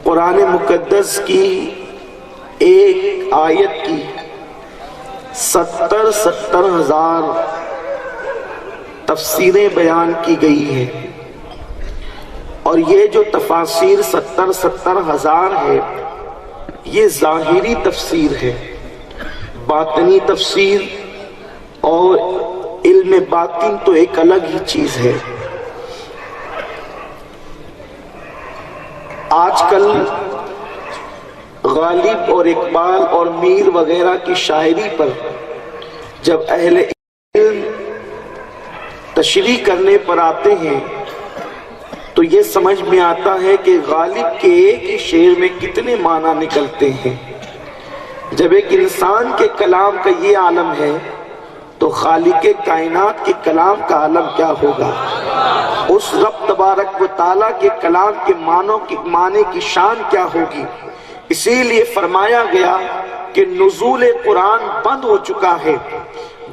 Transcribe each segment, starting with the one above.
قرآن مقدس کی ایک آیت کی 70 ہزار تفسیریں بیان کی گئی ہیں، اور یہ جو تفاسیر 70 ہزار ہے یہ ظاہری تفسیر ہے۔ باطنی تفسیر اور علم باطن تو ایک الگ ہی چیز ہے۔ آج کل غالب اور اقبال اور میر وغیرہ کی شاعری پر جب اہل علم تشریح کرنے پر آتے ہیں تو یہ سمجھ میں آتا ہے کہ غالب کے ایک ہی شعر میں کتنے معنی نکلتے ہیں۔ جب ایک انسان کے کلام کا یہ عالم ہے تو خالق کائنات کے کلام کا عالم کیا ہوگا؟ اس رب تبارک و تعالیٰ کے کلام کے معنی کی شان کیا ہوگی؟ اسی لیے فرمایا گیا کہ نزول قرآن بند ہو چکا ہے۔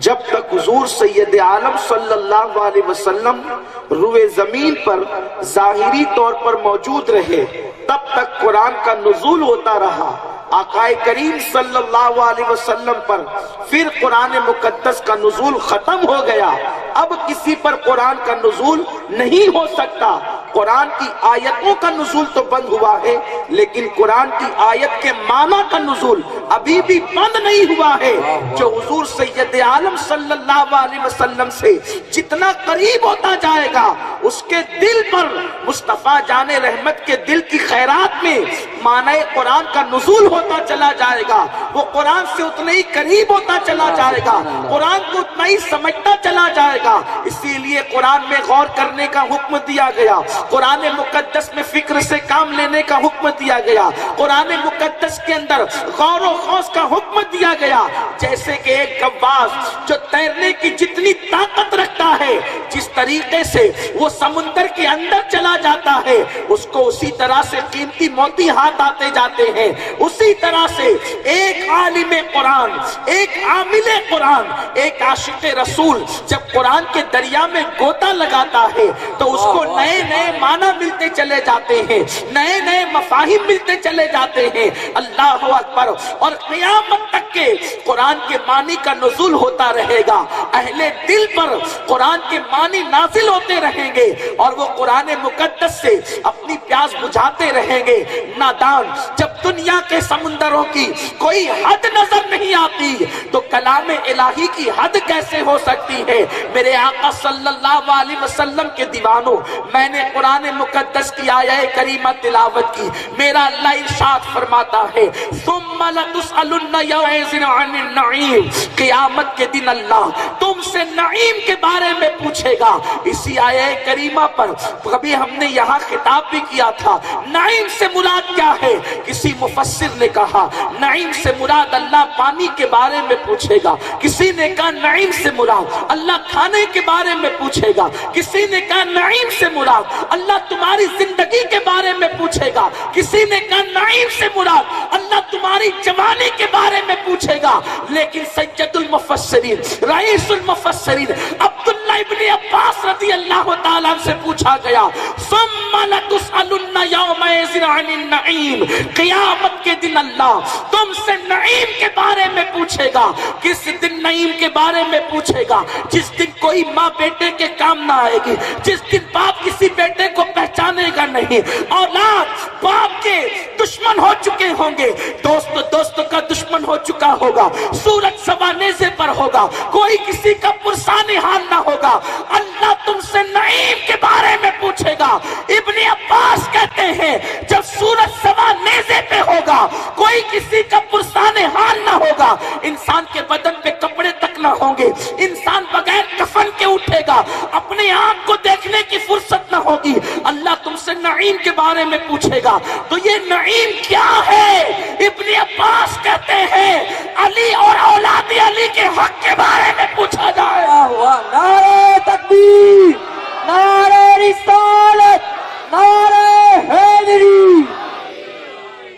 جب تک حضور سید عالم صلی اللہ علیہ وسلم روئے زمین پر ظاہری طور پر موجود رہے تب تک قرآن کا نزول ہوتا رہا۔ آقا کریم صلی اللہ علیہ وسلم پر پھر قرآن مقدس کا نزول ختم ہو گیا، اب کسی پر قرآن کا نزول نہیں ہو سکتا۔ قرآن کی آیتوں کا نزول تو بند ہوا ہے، لیکن قرآن کی آیت کے معنی کا نزول ابھی بھی بند نہیں ہوا ہے۔ جو حضور سید عالم صلی اللہ علیہ وسلم سے جتنا قریب ہوتا جائے گا اس کے دل پر مصطفیٰ جان رحمت کے دل کی خیرات میں معنی قرآن کا نزول ہوتا چلا جائے گا، وہ قرآن سے اتنا ہی قریب ہوتا چلا جائے گا، قرآن کو اتنا ہی سمجھتا چلا جائے گا۔ اسی لیے قرآن میں غور کرنے کا حکم دیا گیا، قرآن مقدس میں فکر سے کام لینے کا حکم دیا گیا، قرآن مقدس کے اندر غور و خوض کا حکم دیا گیا۔ جیسے کہ ایک غواص جو تیرنے کی جتنی طاقت رکھتا ہے، جس طریقے سے وہ سمندر کے اندر چلا جاتا ہے، اس کو اسی طرح سے قیمتی موتی ہاتھ آتے جاتے ہیں۔ اسی طرح سے ایک عالم قرآن، ایک عامل قرآن، ایک عاشق رسول جب قرآن کے دریا میں گوتا لگاتا ہے تو اس کو نئے نئے معنی ملتے چلے جاتے ہیں، نئے نئے مفاہیم ملتے چلے جاتے ہیں۔ اللہ اکبر۔ اور قیامت تک کے قرآن کے معنی کا نزول ہوتا رہے گا، اہل دل پر قرآن کے معنی نازل ہوتے رہیں گے اور وہ قرآن مقدس سے اپنی پیاس بجھاتے رہیں گے۔ نادان جب دنیا کے سمندروں کی کوئی حد نظر نہیں آتی تو کلام الہی کی حد کیسے ہو سکتی ہے؟ میرے آقا صلی اللہ علیہ وسلم کے دیوانوں، میں نے قرآن مقدس کی آیت کریمہ تلاوت کی، میرا اللہ ارشاد فرماتا ہے ثم لتسألن یومئذ عن النعیم، قیامت کے دن اللہ تم سے نعیم کے بارے میں پوچھے گا۔ اسی آیت کریمہ پر کبھی ہم نے یہاں خطاب بھی کیا تھا، نعیم سے مراد کیا ہے؟ کسی مفسر نے کہا نعیم سے مراد اللہ پانی کے بارے میں پوچھے گا، کسی نے کہا نعیم سے مراد اللہ کھانے کے بارے میں پوچھے گا، کسی نے کہا نعیم سے مراد اللہ تمہاری زندگی کے بارے میں پوچھے گا، کسی نے کہا نعیم سے مراد اللہ تمہاری جوانی کے بارے میں پوچھے گا۔ لیکن سید المفسرین، رئیس المفسرین عبداللہ ابن عباس رضی اللہ تعالیٰ سے پوچھا گیا ثم لتسألن یومئذ عن النعیم، قیامت کے دن اللہ تم سے نعیم کے بارے میں پوچھے گا۔ کس دن نعیم کے بارے میں پوچھے گا؟ جس دن کوئی ماں بیٹے کے کام نہ آئے گی، جس دن باپ کسی بیٹے کو پہچانے گا نہیں، اولاد باپ کے دشمن ہو چکے ہوں گے، دوست کا دشمن ہو چکا ہوگا، سورج سوا نیزے پر ہوگا، کوئی کسی کا پرسان حال نہ ہوگا، اللہ تم سے نعیم کے بارے میں پوچھے گا۔ ابن عباس کہتے ہیں جب سورج سوا نیزے پہ ہوگا، کوئی کسی کا پرسان حال نہ ہوگا، انسان کے بدن پہ کپڑے تک نہ ہوں گے، انسان بغیر کفن کے اٹھے گا، اپنے آپ کو دیکھنے کی فرصت نہ ہوگی، اللہ تم سے نعیم کے بارے میں پوچھے گا۔ تو یہ نعیم کیا ہے؟ ابن عباس کہتے ہیں علی اور اولاد علی کے حق کے بارے میں پوچھا جائے۔ نعرہ تکبیر، نعرہ رسالت، نعرہ حیدری۔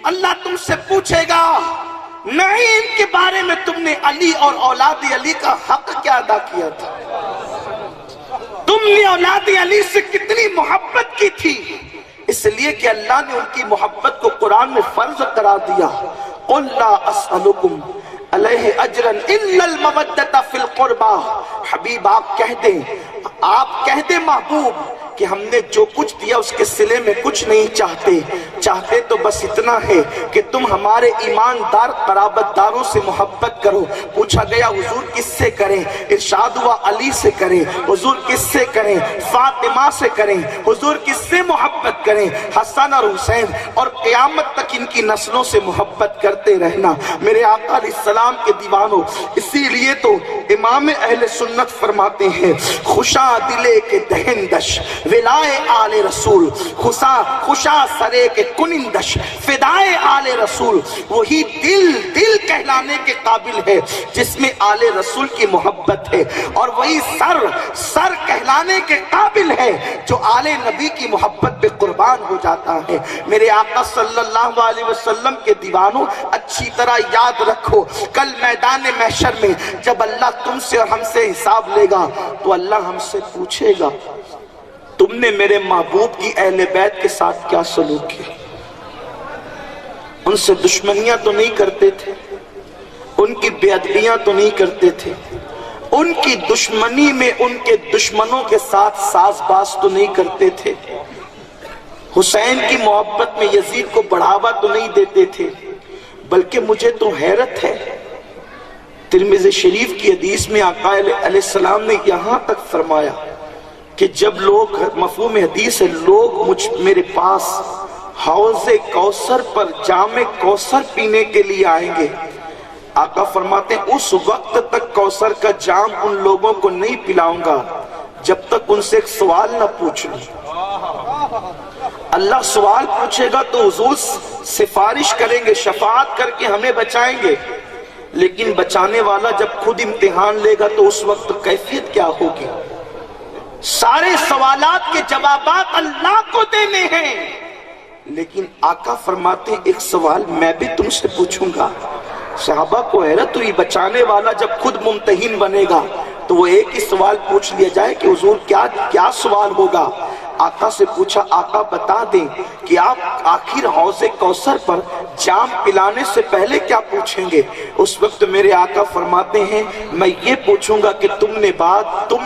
اللہ تم سے پوچھے گا نعیم کے بارے میں تم نے علی اور اولاد علی کا حق کیا ادا کیا تھا، تم نے اولاد علی سے کتنی محبت کی تھی، اس لیے کہ اللہ نے ان کی محبت کو قرآن میں فرض قرار دیا. قُلْ لَا أَسْأَلُكُمْ علیہ اجرن الا المودۃ فی القربى. حبیب آپ کہہ دیں محبوب کہ ہم نے جو کچھ دیا اس کے صلے میں کچھ نہیں چاہتے تو بس اتنا ہے کہ تم ہمارے ایماندار قرابت داروں سے محبت کرو. پوچھا گیا حضور کس سے کریں؟ ارشاد ہوا علی سے کریں. حضور کس سے کریں؟ فاطمہ سے کریں. حضور کس سے محبت کریں؟ حسن اور حسین. اور قیامت تک ان کی نسلوں سے محبت کرتے رہنا. میرے آقا علیہ السلام کے دیوانوں، اسی لیے تو امام اہل سنت فرماتے ہیں خوشا دلے کے دہندش ولائے آل رسول، خوشا سرے کے کنندش فدائے آل رسول. وہی دل کہلانے کے قابل ہے جس میں آل رسول کی محبت ہے، اور وہی سر کہلانے کے قابل ہے جو آل نبی کی محبت پہ قربان ہو جاتا ہے. میرے آقا صلی اللہ علیہ وسلم کے دیوانوں، اچھی طرح یاد رکھو کل میدان محشر میں جب اللہ تم سے اور ہم سے حساب لے گا تو اللہ ہم سے پوچھے گا تم نے میرے محبوب کی اہل بیت کے ساتھ کیا سلوک کیا؟ ان سے دشمنیاں تو نہیں کرتے تھے، ان کی بے ادبیاں تو نہیں کرتے تھے، ان کی دشمنی میں ان کے دشمنوں کے ساتھ ساز باز تو نہیں کرتے تھے، حسین کی محبت میں یزید کو بڑھاوا تو نہیں دیتے تھے. بلکہ مجھے تو حیرت ہے، ترمذی شریف کی حدیث میں آقا علیہ السلام نے یہاں تک فرمایا کہ جب لوگ، مفہوم حدیث ہے، لوگ میرے پاس حوض کوثر پر جام کوثر پینے کے لیے آئیں گے. آقا فرماتے ہیں اس وقت تک کوثر کا جام ان لوگوں کو نہیں پلاؤں گا جب تک ان سے ایک سوال نہ پوچھ لوں. اللہ سوال پوچھے گا تو حضور سفارش کریں گے، شفاعت کر کے ہمیں بچائیں گے، لیکن بچانے والا جب خود امتحان لے گا تو اس وقت کیفیت کیا ہوگی؟ سارے سوالات کے جوابات اللہ کو دینے ہیں، لیکن آقا فرماتے ہیں ایک سوال میں بھی تم سے پوچھوں گا. صحابہ کو حیرت ہوئی، بچانے والا جب خود ممتحن بنے گا تو وہ ایک ہی سوال پوچھ لیا جائے کہ حضور کیا سوال ہوگا؟ آقا سے پوچھا آقا بتا دیں کہ آپ آخر حوض کوثر پر جام پلانے سے پہلے کیا پوچھیں گے؟ اس وقت میرے آقا فرماتے ہیں میں یہ پوچھوں گا کہ تم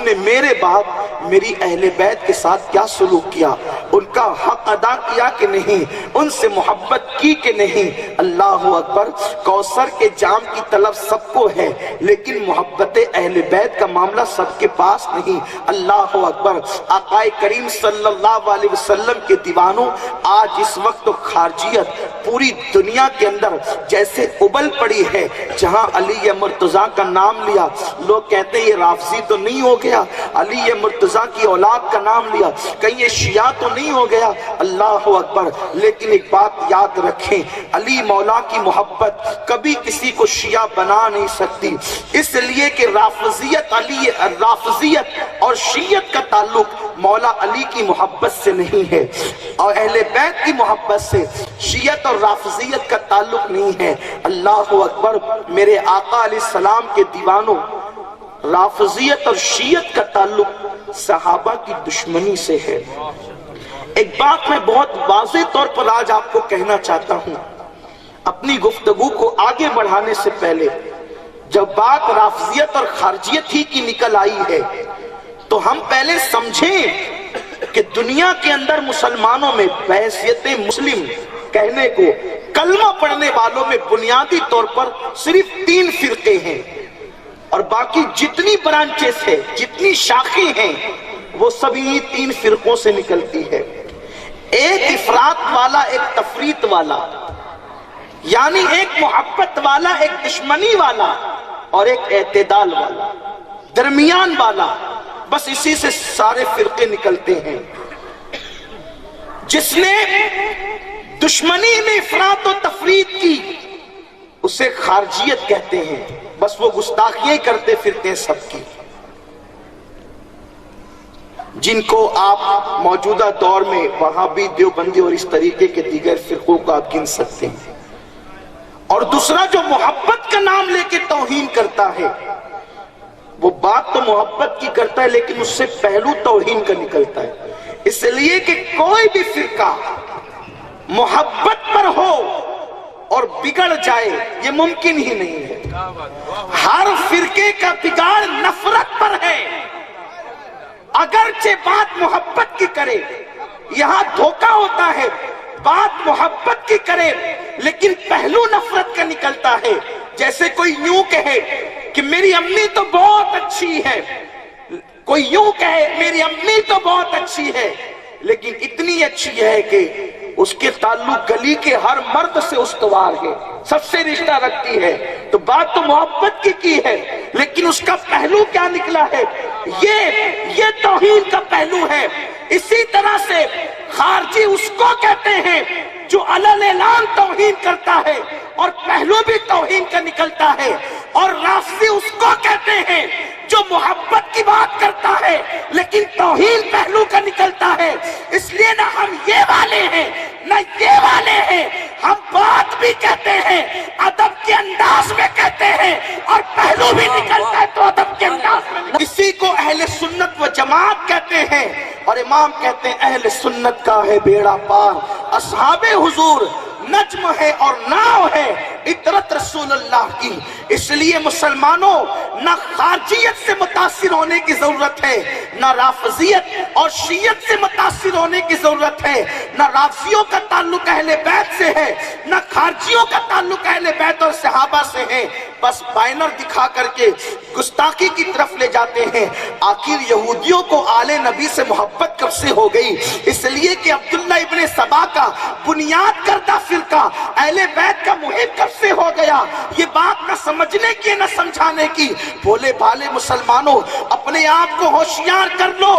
نے میرے بعد میری اہل بیت کے ساتھ کیا سلوک کیا، ان کا حق ادا کیا کہ نہیں، ان سے محبت کی کہ نہیں. اللہ اکبر. کوثر کے جام کی طلب سب کو ہے لیکن محبت اہل بیت کا معاملہ سب کے پاس نہیں. اللہ اکبر. آقا کریم صلی اللہ علیہ وسلم کے دیوانوں، آج اس وقت خارجیت پوری دنیا کے اندر جیسے ابل پڑی ہے. جہاں علی مرتضیٰ کا نام لیا لوگ کہتے ہیں یہ رافضی تو نہیں ہو گیا، علی مرتضیٰ کی اولاد کا نام لیا کہیں یہ شیعہ تو نہیں ہو گیا. اللہ اکبر. لیکن ایک بات یاد رکھیں، علی مولا کی محبت کبھی کسی کو شیعہ بنا نہیں سکتی، اس لیے کہ رافضیت اور شیعت کا تعلق مولا علی کی محبت سے نہیں ہے، اور اہل بیت کی محبت سے شیعت اور رافضیت کا تعلق نہیں ہے. اللہ اکبر. میرے آقا علیہ السلام کے دیوانوں، رافضیت اور شیعت کا تعلق صحابہ کی دشمنی سے ہے. ایک بات میں بہت واضح طور پر آج آپ کو کہنا چاہتا ہوں، اپنی گفتگو کو آگے بڑھانے سے پہلے جب بات رافضیت اور خارجیت ہی کی نکل آئی ہے تو ہم پہلے سمجھیں کہ دنیا کے اندر مسلمانوں میں بحیثیت مسلم کہنے کو کلمہ پڑھنے والوں میں بنیادی طور پر صرف 3 فرقے ہیں، اور باقی جتنی برانچز ہیں، جتنی شاخیں ہیں، وہ سبھی 3 فرقوں سے نکلتی ہے. ایک افراط والا، ایک تفریط والا، یعنی ایک محبت والا، ایک دشمنی والا، اور ایک اعتدال والا، درمیان والا. بس اسی سے سارے فرقے نکلتے ہیں. جس نے دشمنی میں افراط و تفریط کی اسے خارجیت کہتے ہیں. بس وہ گستاخیاں کرتے پھرتے ہیں سب کی، جن کو آپ موجودہ دور میں وہابی، دیوبندی اور اس طریقے کے دیگر فرقوں کو آپ گن سکتے ہیں. اور دوسرا جو محبت کا نام لے کے توہین کرتا ہے، وہ بات تو محبت کی کرتا ہے لیکن اس سے پہلو توہین کا نکلتا ہے. اس لیے کہ کوئی بھی فرقہ محبت پر ہو اور بگڑ جائے یہ ممکن ہی نہیں ہے۔ ہر فرقے کا بگاڑ نفرت پر ہے، اگرچہ بات محبت کی کرے، یہاں دھوکہ ہوتا ہے، بات محبت کی کرے لیکن پہلو نفرت کا نکلتا ہے۔ جیسے کوئی یوں کہے کہ میری امی تو بہت اچھی ہے، کوئی یوں کہے میری امی تو بہت اچھی ہے لیکن اتنی اچھی ہے کہ اس کے تعلق گلی کے ہر مرد سے استوار ہے، سب سے رشتہ رکھتی ہے، تو بات تو محبت کی ہے لیکن اس کا پہلو کیا نکلا ہے؟ یہ توہین کا پہلو ہے۔ اسی طرح سے خارجی اس کو کہتے ہیں جو علل اعلان توہین کرتا ہے اور پہلو بھی توہین کا نکلتا ہے، اور رافضی اس کو کہتے ہیں جو محبت کی بات کرتا ہے لیکن توہین پہلو کا نکلتا ہے۔ اس لیے نہ ہم یہ والے ہیں نہ یہ والے ہیں، ہم بات بھی کہتے ہیں، ادب کے انداز میں کہتے ہیں، اور پہلو بھی نکلتا ہے تو ادب کے انداز میں۔ اسی کو اہل سنت و جماعت کہتے ہیں، اور امام کہتے ہیں اہل سنت کا ہے بیڑا پار، اصحاب حضور نجم ہے اور ناؤ ہے اطرت رسول اللہ کی۔ اس لیے مسلمانوں نہ خارجیت سے متاثر ہونے کی ضرورت ہے، نہ رافضیت اور شیعت سے متاثر ہونے کی ضرورت ہے، نہ رافضیوں کا تعلق اہل بیت سے ہے، نہ خارجیوں کا تعلق اہل بیت اور صحابہ سے ہے۔ بس بائنر دکھا کر کے گستاخی کی طرف لے جاتے ہیں۔ آخر یہودیوں کو آل نبی سے محبت کب سے ہو گئی؟ اس لیے کہ عبداللہ ابن سبا کا بنیاد کردہ فرقہ اہل بیت کا محب کب سے ہو گیا؟ یہ بات نہ سمجھنے کی نہ سمجھانے کی۔ بھولے بھالے مسلمانوں اپنے آپ کو ہوشیار کر لو۔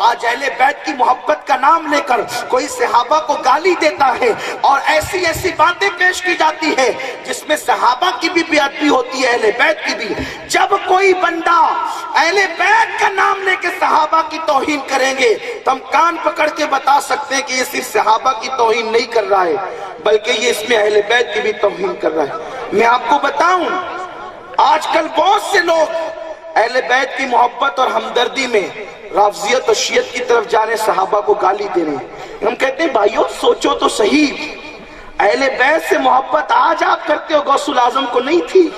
آج اہل بیت کی محبت کا نام لے کر کوئی صحابہ کو گالی دیتا ہے اور ایسی ایسی باتیں پیش کی جاتی ہے جس میں صحابہ کی بھی بے ادبی ہوتی ہے، اہل بیت کی بھی۔ جب کوئی بندہ اہل بیت کا نام لے کے صحابہ کی توہین کریں گے تو ہم کان پکڑ کے بتا سکتے ہیں کہ یہ صرف صحابہ کی توہین نہیں کر رہا ہے بلکہ یہ اس میں اہل بیت کی بھی توہین کر رہا ہے۔ میں آپ کو بتاؤں آج کل بہت سے لوگ اہل بیت کی محبت اور ہمدردی میں رافضیت اور شیعت کی طرف جانے صحابہ کو گالی دے رہے ہیں۔ ہم کہتے ہیں بھائیو سوچو تو صحیح، اہل بیت سے محبت آج آپ کرتے ہو، غوث الاعظم کو نہیں تھی؟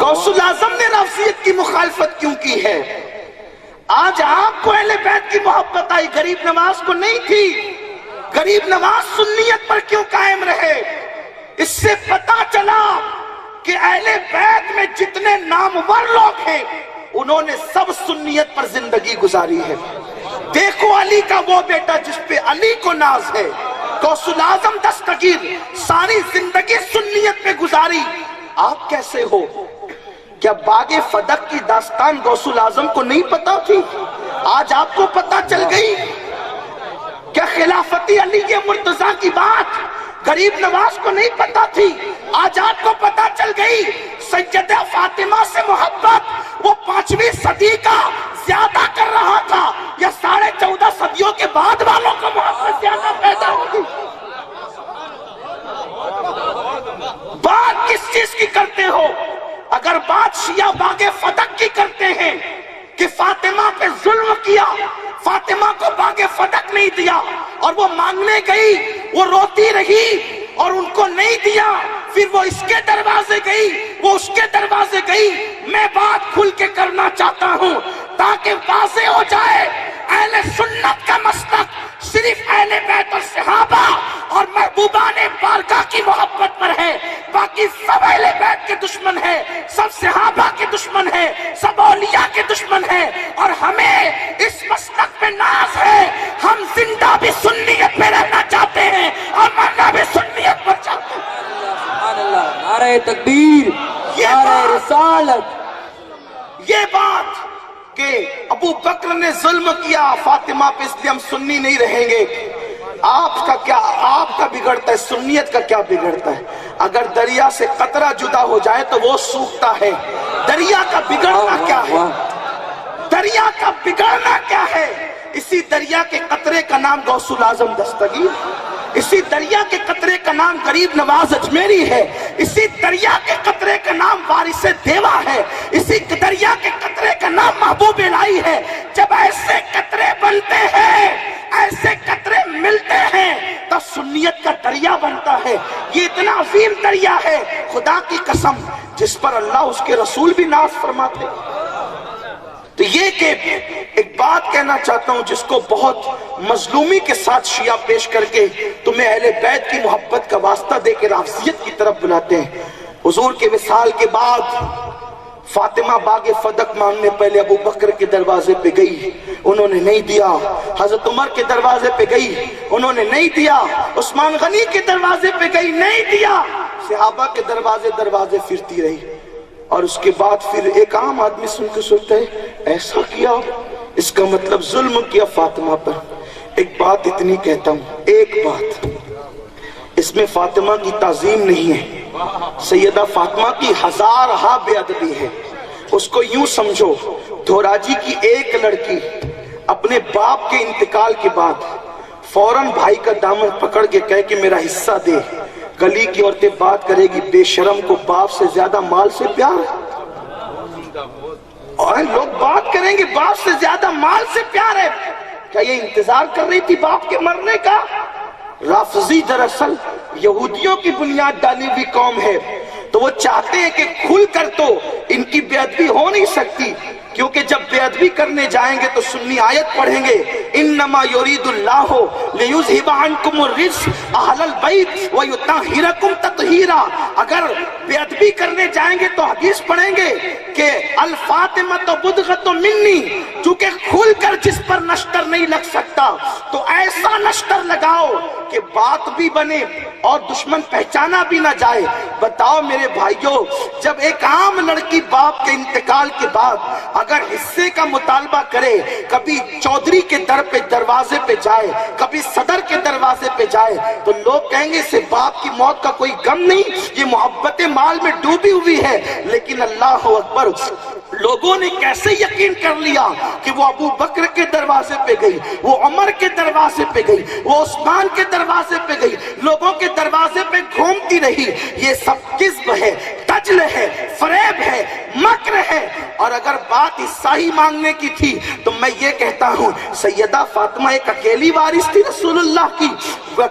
غوث الاعظم نے رافضیت کی مخالفت کیوں کی ہے؟ آج آپ کو اہل بیت کی محبت آئی، غریب نواز کو نہیں تھی؟ غریب نواز سنیت پر کیوں قائم رہے؟ اس سے پتا چلا کہ اہل بیت میں جتنے نامور لوگ ہیں انہوں نے سب سنیت پر زندگی گزاری ہے۔ دیکھو علی کا وہ بیٹا جس پہ علی کو ناز ہے، غوث الاعظم دستگیر ساری زندگی سنیت پہ گزاری۔ آپ کیسے ہو؟ کیا باغ فدق کی داستان غوث الاعظم کو نہیں پتا تھی؟ آج آپ کو پتا چل گئی؟ کیا خلافتی علی مرتضیٰ کی بات غریب نواز کو نہیں پتا تھی؟ آج آپ کو پتا چل گئی؟ سیدہ فاطمہ سے محبت وہ 5ویں صدی کا زیادہ کر رہا تھا یا 14.5 صدیوں کے بعد والوں کو محبت زیادہ پیدا ہوگی؟ بات کس چیز کی کرتے ہو؟ اگر بات شیعہ باغ فدق کی کرتے ہیں کہ فاطمہ پہ ظلم کیا، فاطمہ کو باغ فدق نہیں دیا اور وہ مانگنے گئی، وہ روتی رہی اور ان کو نہیں دیا، پھر وہ اس کے دروازے گئی، وہ اس کے دروازے گئی۔ میں بات کھل کے کرنا چاہتا ہوں تاکہ واضح ہو جائے اہل سنت کا مسلک صرف اہل بیت اور صحابہ اور محبوبان بارگاہ کی محبت پر ہے، باقی سب اہل بیت کے دشمن ہے، سب صحابہ کے دشمن ہے، سب اولیاء کے دشمن ہے، اور ہمیں اس مسلک پہ ناز ہے۔ ہم زندہ بھی سنیت پہ رہنا چاہتے ہیں اور مرنا بھی سنیت پر چاہتے ہیں۔ سبحان اللہ، نعرہ تکبیر، نعرہ رسالت۔ یہ بات کہ ابو بکر نے ظلم کیا فاطمہ پہ اس لیے ہم سنی نہیں رہیں گے، آپ کا کیا، آپ کا بگڑتا ہے، سنیت کا کیا بگڑتا ہے؟ اگر دریا سے قطرہ جدا ہو جائے تو وہ سوکھتا ہے، دریا کا بگڑنا کیا ہے؟ دریا کا بگڑنا کیا ہے؟ اسی دریا کے قطرے کا نام غوث الاعظم دستگیر، اسی دریا کے قطرے کا نام غریب نواز اجمیری ہے، اسی دریا کے قطرے کا نام وارث دیوا ہے، اسی دریا کے قطرے کا نام محبوب الہی ہے۔ جب ایسے قطرے بنتے ہیں، ایسے قطرے ملتے ہیں تو سنیت کا دریا بنتا ہے۔ یہ اتنا عظیم دریا ہے، خدا کی قسم، جس پر اللہ اس کے رسول بھی ناز فرماتے۔ تو یہ کہ ایک بات کہنا چاہتا ہوں جس کو بہت مظلومی کے ساتھ شیعہ پیش کر کے تمہیں اہل بیت کی محبت کا واسطہ دے کے رافضیت کی طرف بلاتے ہیں۔ حضور کے وصال کے بعد فاطمہ باغ فدق مانگنے پہلے ابو بکر کے دروازے پہ گئی، انہوں نے نہیں دیا۔ حضرت عمر کے دروازے پہ گئی، انہوں نے نہیں دیا۔ عثمان غنی کے دروازے پہ گئی، نہیں دیا۔ صحابہ کے دروازے پھرتی رہی، اور اس کے بعد پھر ایک عام آدمی سن کے سوچتا ہے ایسا کیا، اس کا مطلب ظلم کیا فاطمہ پر۔ ایک بات اتنی کہتا ہوں، ایک بات، اس میں فاطمہ کی تعظیم نہیں ہے، سیدہ فاطمہ کی ہزارہا بے ادبی ہے۔ اس کو یوں سمجھو، دھوراجی کی ایک لڑکی اپنے باپ کے انتقال کے بعد فوراً بھائی کا دامن پکڑ کے کہے کہ میرا حصہ دے، گلی کی عورتیں بات کرے گی بے شرم کو باپ سے زیادہ مال سے پیار ہے، اور لوگ بات کریں گے باپ سے زیادہ مال سے پیار ہے۔ کیا یہ انتظار کر رہی تھی باپ کے مرنے کا؟ رافضی دراصل یہودیوں کی بنیاد ڈالی ہوئی قوم ہے، تو وہ چاہتے ہیں کہ کھل کر تو ان کی بے ادبی ہو نہیں سکتی، کیونکہ جب بے ادبی کرنے جائیں گے تو سنی آیت پڑھیں گے، انما یرید اللہ لیذھب عنکم الرجس اہل البیت ویطہرکم تطہیرا۔ اگر بے ادبی کرنے جائیں گے تو حدیث پڑھیں گے کہ الفاطمۃ بدغۃ منی، چونکہ کھل کر جس پر نشتر نہیں لگ سکتا تو ایسا نشتر لگاؤ کہ بات بھی بنے اور دشمن پہچانا بھی نہ جائے۔ بتاؤ میرے بھائیوں، جب ایک عام لڑکی باپ کے انتقال کے بعد اگر حصے کا مطالبہ کرے، کبھی چودھری کے دروازے پہ جائے، کبھی صدر کے دروازے پہ جائے، تو لوگ کہیں گے اسے باپ کی موت کا کوئی غم نہیں، یہ محبت مال میں ڈوبی ہوئی ہے۔ لیکن اللہ اکبر، لوگوں نے کیسے یقین کر لیا کہ وہ ابو بکر کے دروازے پہ گئی، وہ عمر کے دروازے پہ گئی، وہ عثمان کے دروازے پہ گئی، لوگوں کے دروازے پہ گھومتی رہی۔ یہ سب کذب ہے، دجل ہے، فریب ہے، مکر ہے۔ اور اگر بات حصہ ہی مانگنے کی تھی تو میں یہ کہتا ہوں سیدہ فاطمہ ایک اکیلی وارث تھی رسول اللہ کی۔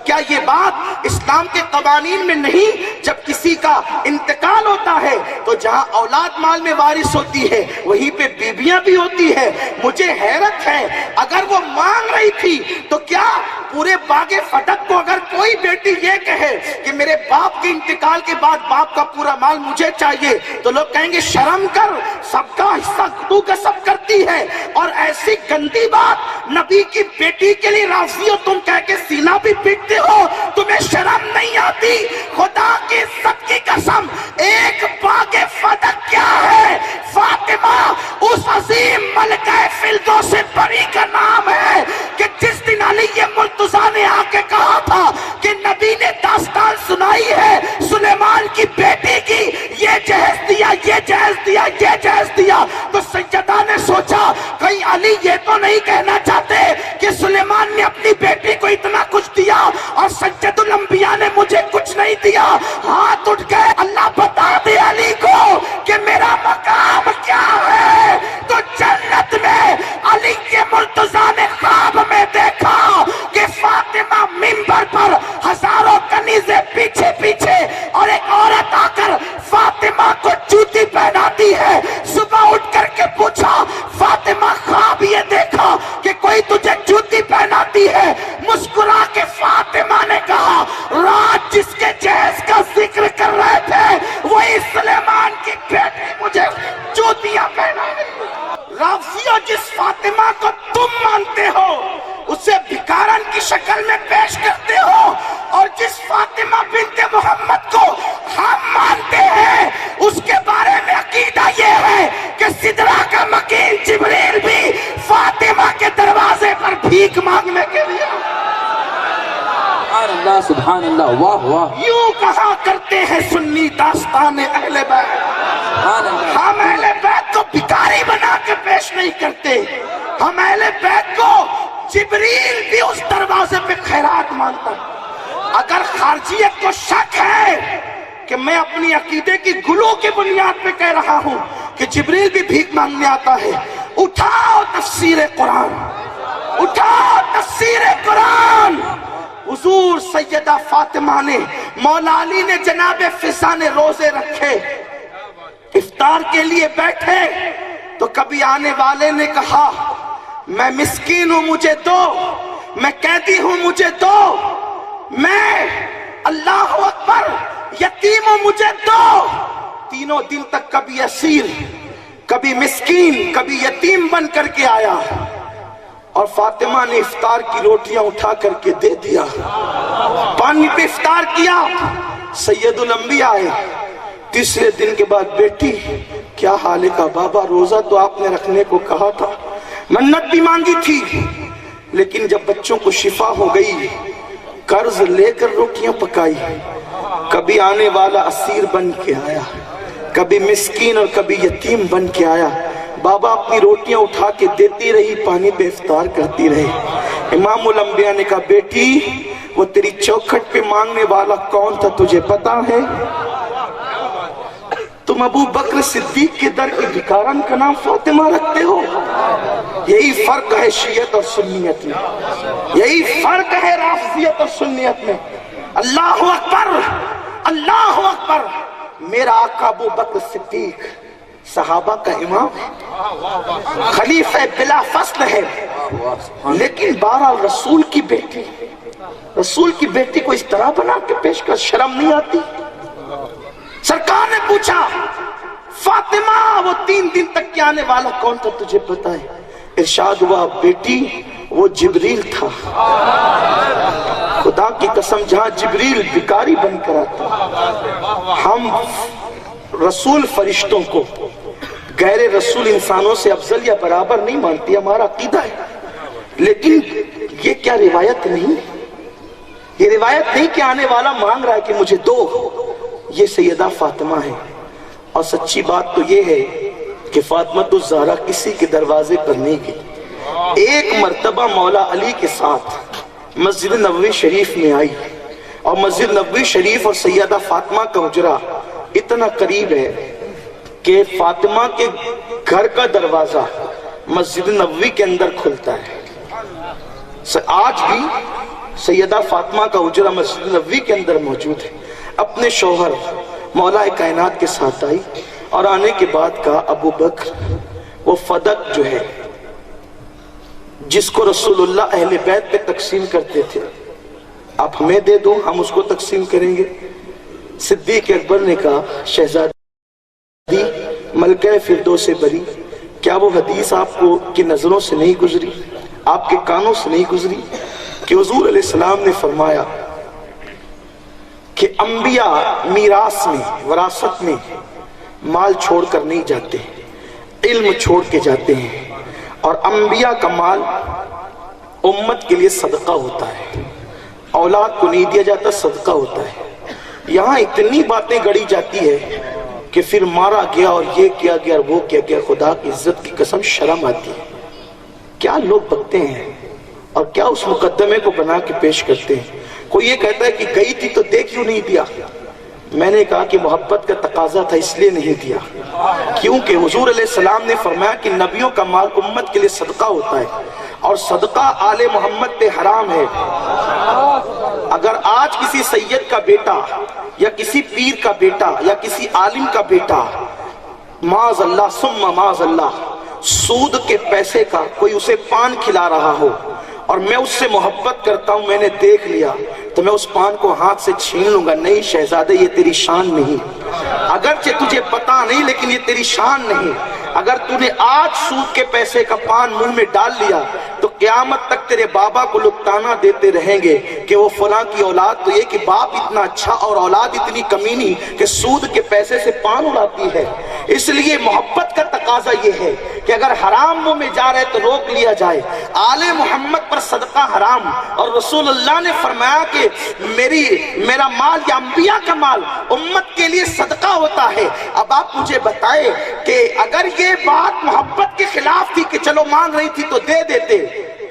کیا یہ بات اسلام کے قوانین میں نہیں؟ جب کسی کا انتقال ہوتا ہے تو جہاں اولاد مال میں وارث ہوتی ہے وہیں پہ بیویاں بھی ہوتی ہے۔ مجھے حیرت ہے، اگر وہ مانگ رہی تھی تو کیا پورے باغ فتح کو اگر کوئی بیٹی یہ کہے کہ میرے باپ کے انتقال کے بعد باپ کا پورا مال مجھے چاہیے تو لوگ کہیں گے شرم کر، سب کا حصہ تو کسب کرتی ہے۔ اور ایسی گندی بات نبی کی بیٹی کے لیے راضیوں تم کہہ کے سینہ بھی پیٹتے ہو، تمہیں شرم نہیں آتی؟ خدا کی عزت کی قسم، ایک باغ فتح کیا ہے؟ فاطمہ اس عظیم ملکہ فردوس بری کا نام ہے کہ جس دن علی مرتضیٰ نے آ کے کہا تھا کہ نبی نے داستان سنائی ہے سلیمان کی بیٹی کی، یہ جہیز دیا، یہ جہیز دیا، یہ جہیز دیا، تو سیدہ نے سوچا کہیں علی یہ تو نہیں کہنا چاہتے کہ سلیمان نے اپنی بیٹی کو اتنا کچھ دیا اور سید الانبیاء نے مجھے کچھ نہیں دیا۔ ہاتھ اٹھ گئے، اللہ بتا دے علی کو کہ میرا مقام کیا ہے۔ تو جنت میں علی کے مرتضیٰ نے خواب میں دیکھا کہ فاطمہ منبر پر ہزاروں کنیزیں پیچھے پیچھے اور ایک عورت آ کر فاطمہ کو جوتی پہناتی ہے۔ صبح اٹھ کر کے پوچھا فاطمہ خواب یہ دیکھا کہ کوئی تجھے جوتی پہناتی ہے؟ مسکرا کے فاطمہ نے کہا رات جس کے جہیز کا ذکر کر رہے تھے وہی سلیمان کی بیٹی مجھے جوتیاں پہنا رہی۔ رافضیوں، جس فاطمہ کو تم مانتے ہو اسے بھکارن کی شکل میں پیش کرتے ہو، اور جس فاطمہ بنت محمد کو ہم مانتے ہیں اس کے بارے میں عقیدہ یہ ہے کہ سدرہ کا مکین جبریل بھی فاطمہ کے دروازے پر بھیک مانگنے کے لیے۔ سبحان اللہ، سبحان اللہ، واہ واہ۔ یوں کہا کرتے ہیں سنی داستان اہل بیت، ہم اہل بیت کو بھکاری بنا کے پیش نہیں کرتے، ہم اہل بیت کو جبریل بھی اس دروازے پہ خیرات مانتا۔ اگر خارجیت کو شک ہے کہ میں اپنی عقیدے کی گلوں کی بنیاد پہ کہہ رہا ہوں کہ جبریل بھی بھیک مانگنے آتا ہے. اٹھاؤ تفسیر قرآن، اٹھاؤ تفسیر قرآن. حضور سیدہ فاطمہ نے، مولا علی نے، جناب فضا نے روزے رکھے، افطار کے لیے بیٹھے تو کبھی آنے والے نے کہا میں مسکین ہوں مجھے دو، میں قیدی ہوں مجھے دو، میں اللہ اکبر یتیم ہوں مجھے دو. تینوں دن تک کبھی اسیر، کبھی مسکین، کبھی یتیم بن کر کے آیا، اور فاطمہ نے افطار کی روٹیاں اٹھا کر کے دے دیا، پانی پہ افطار کیا. سید الانبیاء آئے تیسرے دن کے بعد، بیٹی کیا حال ہے؟ کا بابا روزہ تو آپ نے رکھنے کو کہا تھا، منت بھی مانگی تھی، لیکن جب بچوں کو شفا ہو گئی قرض لے کر روٹیاں پکائی. کبھی آنے والا اسیر بن کے آیا، کبھی مسکین اور کبھی یتیم بن کے آیا. بابا اپنی روٹیاں اٹھا کے دیتی رہی، پانی پہ افطار کرتی رہی. امام الانبیاء نے کہا بیٹی وہ تیری چوکھٹ پہ مانگنے والا کون تھا تجھے پتا ہے؟ تم ابو بکر صدیق کے در کی بھکارن کا نام فاطمہ رکھتے ہو. یہی فرق ہے شیعت اور سنیت میں، یہی فرق ہے رافضیت اور سنیت میں. اللہ اکبر، اللہ اکبر. میرا آقا ابو بکر صدیق صحابہ کا امام ہے، خلیفہ بلا فصل ہے، لیکن بہرحال رسول کی بیٹی، رسول کی بیٹی کو اس طرح بنا کے پیش کر شرم نہیں آتی؟ سرکار نے پوچھا فاطمہ وہ 3 دن تک کے آنے والا کون تھا تجھے پتا ہے؟ ارشاد ہوا بیٹی وہ جبریل تھا. خدا کی قسم جہاں جبریل بھکاری بن کر آتا، ہم رسول فرشتوں کو غیر رسول انسانوں سے افضل یا برابر نہیں مانتی، ہمارا عقیدہ ہے. لیکن یہ کیا روایت نہیں، یہ روایت نہیں کہ آنے والا مانگ رہا ہے کہ مجھے دو. یہ سیدہ فاطمہ ہے. اور سچی بات تو یہ ہے کہ فاطمہ الزہرا کسی کے دروازے پر نہیں گئی. ایک مرتبہ مولا علی کے ساتھ مسجد نبوی شریف میں آئی، اور مسجد نبوی شریف اور سیدہ فاطمہ کا حجرہ اتنا قریب ہے کہ فاطمہ کے گھر کا دروازہ مسجد نبوی کے اندر کھلتا ہے. آج بھی سیدہ فاطمہ کا حجرہ مسجد نبوی کے اندر موجود ہے. اپنے شوہر مولا کائنات کے ساتھ آئی، اور آنے کے بعد کہا ابو بکر وہ فدق جو ہے جس کو رسول اللہ اہل بیت پہ تقسیم کرتے تھے آپ ہمیں دے دو، ہم اس کو تقسیم کریں گے. صدیق اکبر نے کہا شہزادی ملکہ فردوس بری، کیا وہ حدیث آپ کو کی نظروں سے نہیں گزری، آپ کے کانوں سے نہیں گزری کہ حضور علیہ السلام نے فرمایا کہ انبیاء میراث میں، وراثت میں مال چھوڑ کر نہیں جاتے، علم چھوڑ کے جاتے ہیں، اور انبیاء کا مال امت کے لیے صدقہ ہوتا ہے، اولاد کو نہیں دیا جاتا، صدقہ ہوتا ہے. یہاں اتنی باتیں گڑی جاتی ہے کہ پھر مارا گیا اور یہ کیا گیا اور وہ کیا گیا. خدا کی عزت کی قسم شرم آتی ہے. کیا لوگ بکتے ہیں اور کیا اس مقدمے کو بنا کے پیش کرتے ہیں. کوئی یہ کہتا ہے کہ گئی تھی تو دے کیوں نہیں دیا. میں نے کہا کہ محبت کا تقاضا تھا اس لیے نہیں دیا، کیونکہ حضور علیہ السلام نے فرمایا کہ نبیوں کا مال امت کے لیے صدقہ ہوتا ہے، اور صدقہ آل محمد پہ حرام ہے. اگر آج کسی سید کا بیٹا یا کسی پیر کا بیٹا یا کسی عالم کا بیٹا معاذ اللہ ثم معاذ اللہ سود کے پیسے کا کوئی اسے پان کھلا رہا ہو اور میں اس سے محبت کرتا ہوں، میں نے دیکھ لیا، تو میں اس پان کو ہاتھ سے چھین لوں گا. نہیں شہزادے یہ تیری شان نہیں، اگرچہ تجھے پتا نہیں لیکن یہ تیری شان نہیں. اگر تو نے آج سود کے پیسے کا پان منہ میں ڈال لیا تو قیامت تک تیرے بابا کو لوگ تانا دیتے رہیں گے کہ وہ فلاں کی اولاد تو یہ کہ باپ اتنا اچھا اور اولاد اتنی کمینی کہ سود کے پیسے سے پان اڑاتی ہے. اس لیے محبت کا تقاضا یہ ہے کہ اگر حرام منہ میں جا رہے تو روک لیا جائے. آل محمد پر صدقہ حرام، اور رسول اللہ نے فرمایا کہ میرا مال یا انبیاء کا مال امت کے لیے صدقہ ہوتا ہے. اب آپ مجھے بتائیں کہ اگر یہ بات محبت کے خلاف تھی کہ چلو مانگ رہی تھی تو دے دیتے،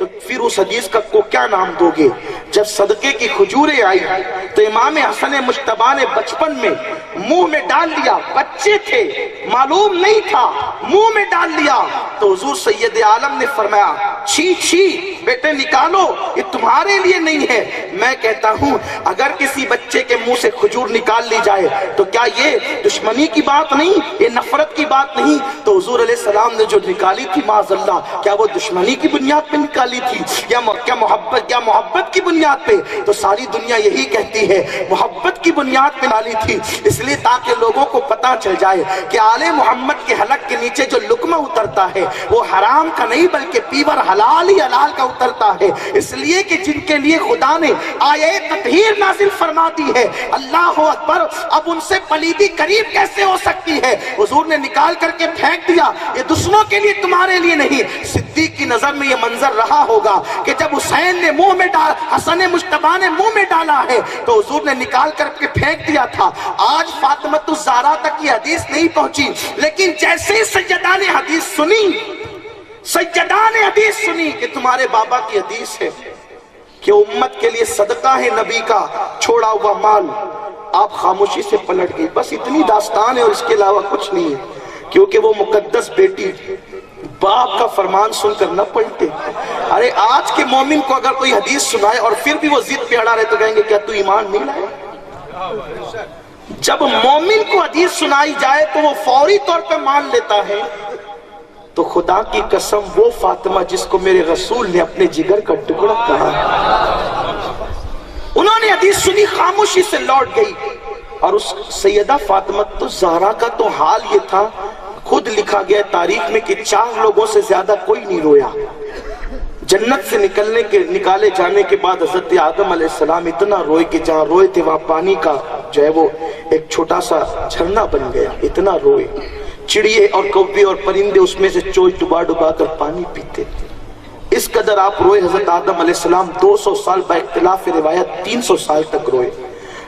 تو پھر اس حدیث کو کیا نام دو گے؟ جب صدقے کی کھجوریں آئی تو امام حسن مجتبی نے بچپن میں منہ میں ڈال لیا، بچے تھے معلوم نہیں تھا، منہ میں ڈال لیا تو حضور سید عالم نے فرمایا چھی چھی بیٹے نکالو، یہ تمہارے لیے نہیں ہے۔ میں کہتا ہوں اگر کسی بچے کے منہ سے کھجور نکال لی جائے تو کیا یہ دشمنی کی بات نہیں، یہ نفرت کی بات نہیں؟ تو حضور علیہ السلام نے جو نکالی تھی معاذ اللہ، کیا وہ دشمنی کی بنیاد پہ نکالی تھی یا محبت کی بنیاد پہ؟ تو ساری دنیا یہی کہتی ہے محبت کی بنیاد پہ نکالی تھی، اس لیے تاکہ لوگوں کو پتا چل جائے کہ آل محمد کے حلق کے نیچے جو لقمہ اترتا ہے وہ حرام کا نہیں بلکہ پیور حلال ہی حلال کا اترتا ہے، اس لیے کہ جن کے لیے خدا نے آیے تطہیر نازل فرما دی ہے، اللہ اکبر، اب ان سے پلیدی قریب کیسے ہو سکتی ہے؟ حضور نے نکال کر کے پھینک دیا، یہ دوسروں کے لیے تمہارے لیے نہیں۔ صدیق کی نظر میں یہ منظر رہا ہوگا کہ جب حسین نے منہ میں حسن مجتبی نے منہ میں ڈالا ہے تو حضور نے نکال کر کے پھینک دیا تھا۔ آج فاطمۃ الزہرا تک یہ حدیث نہیں پہنچی، لیکن جیسے ہی سیدہ نے حدیث سنی کہ تمہارے بابا کی حدیث ہے کہ امت کے لیے صدقہ ہے نبی کا چھوڑا ہوا مال، آپ خاموشی سے پلٹ گئی۔ بس اتنی داستان ہے اور اس کے علاوہ کچھ نہیں ہے، کیونکہ وہ مقدس بیٹی باپ کا فرمان سن کر نہ پلٹے۔ ارے آج کے مومن کو اگر کوئی حدیث سنائے اور پھر بھی وہ ضد پہ اڑا رہے تو کہیں گے کیا تو ایمان نہیں لائے؟ جب مومن کو حدیث سنائی جائے تو وہ فوری طور پہ مان لیتا ہے۔ تو خدا کی قسم وہ فاطمہ جس کو میرے رسول نے اپنے جگر کا ٹکڑا کہا، انہوں نے حدیث سنی، خاموشی سے لوٹ گئی۔ اور اس سیدہ فاطمہ الزہرا کا تو حال یہ تھا، خود لکھا گیا تاریخ میں کہ 4 لوگوں سے زیادہ کوئی نہیں رویا۔ جنت سے نکالے جانے کے بعد حضرت آدم علیہ السلام اتنا روئے کہ جہاں روئے تھے وہاں پانی کا جو ہے وہ ایک چھوٹا سا جھرنا بن گیا، اتنا روئے۔ چڑیے اور کوے اور پرندے اس میں سے چوچ ڈبا ڈبا کر پانی پیتے تھے، اس قدر آپ روئے۔ حضرت آدم علیہ السلام 200 سال با اختلاف روایت 300 سال تک روئے۔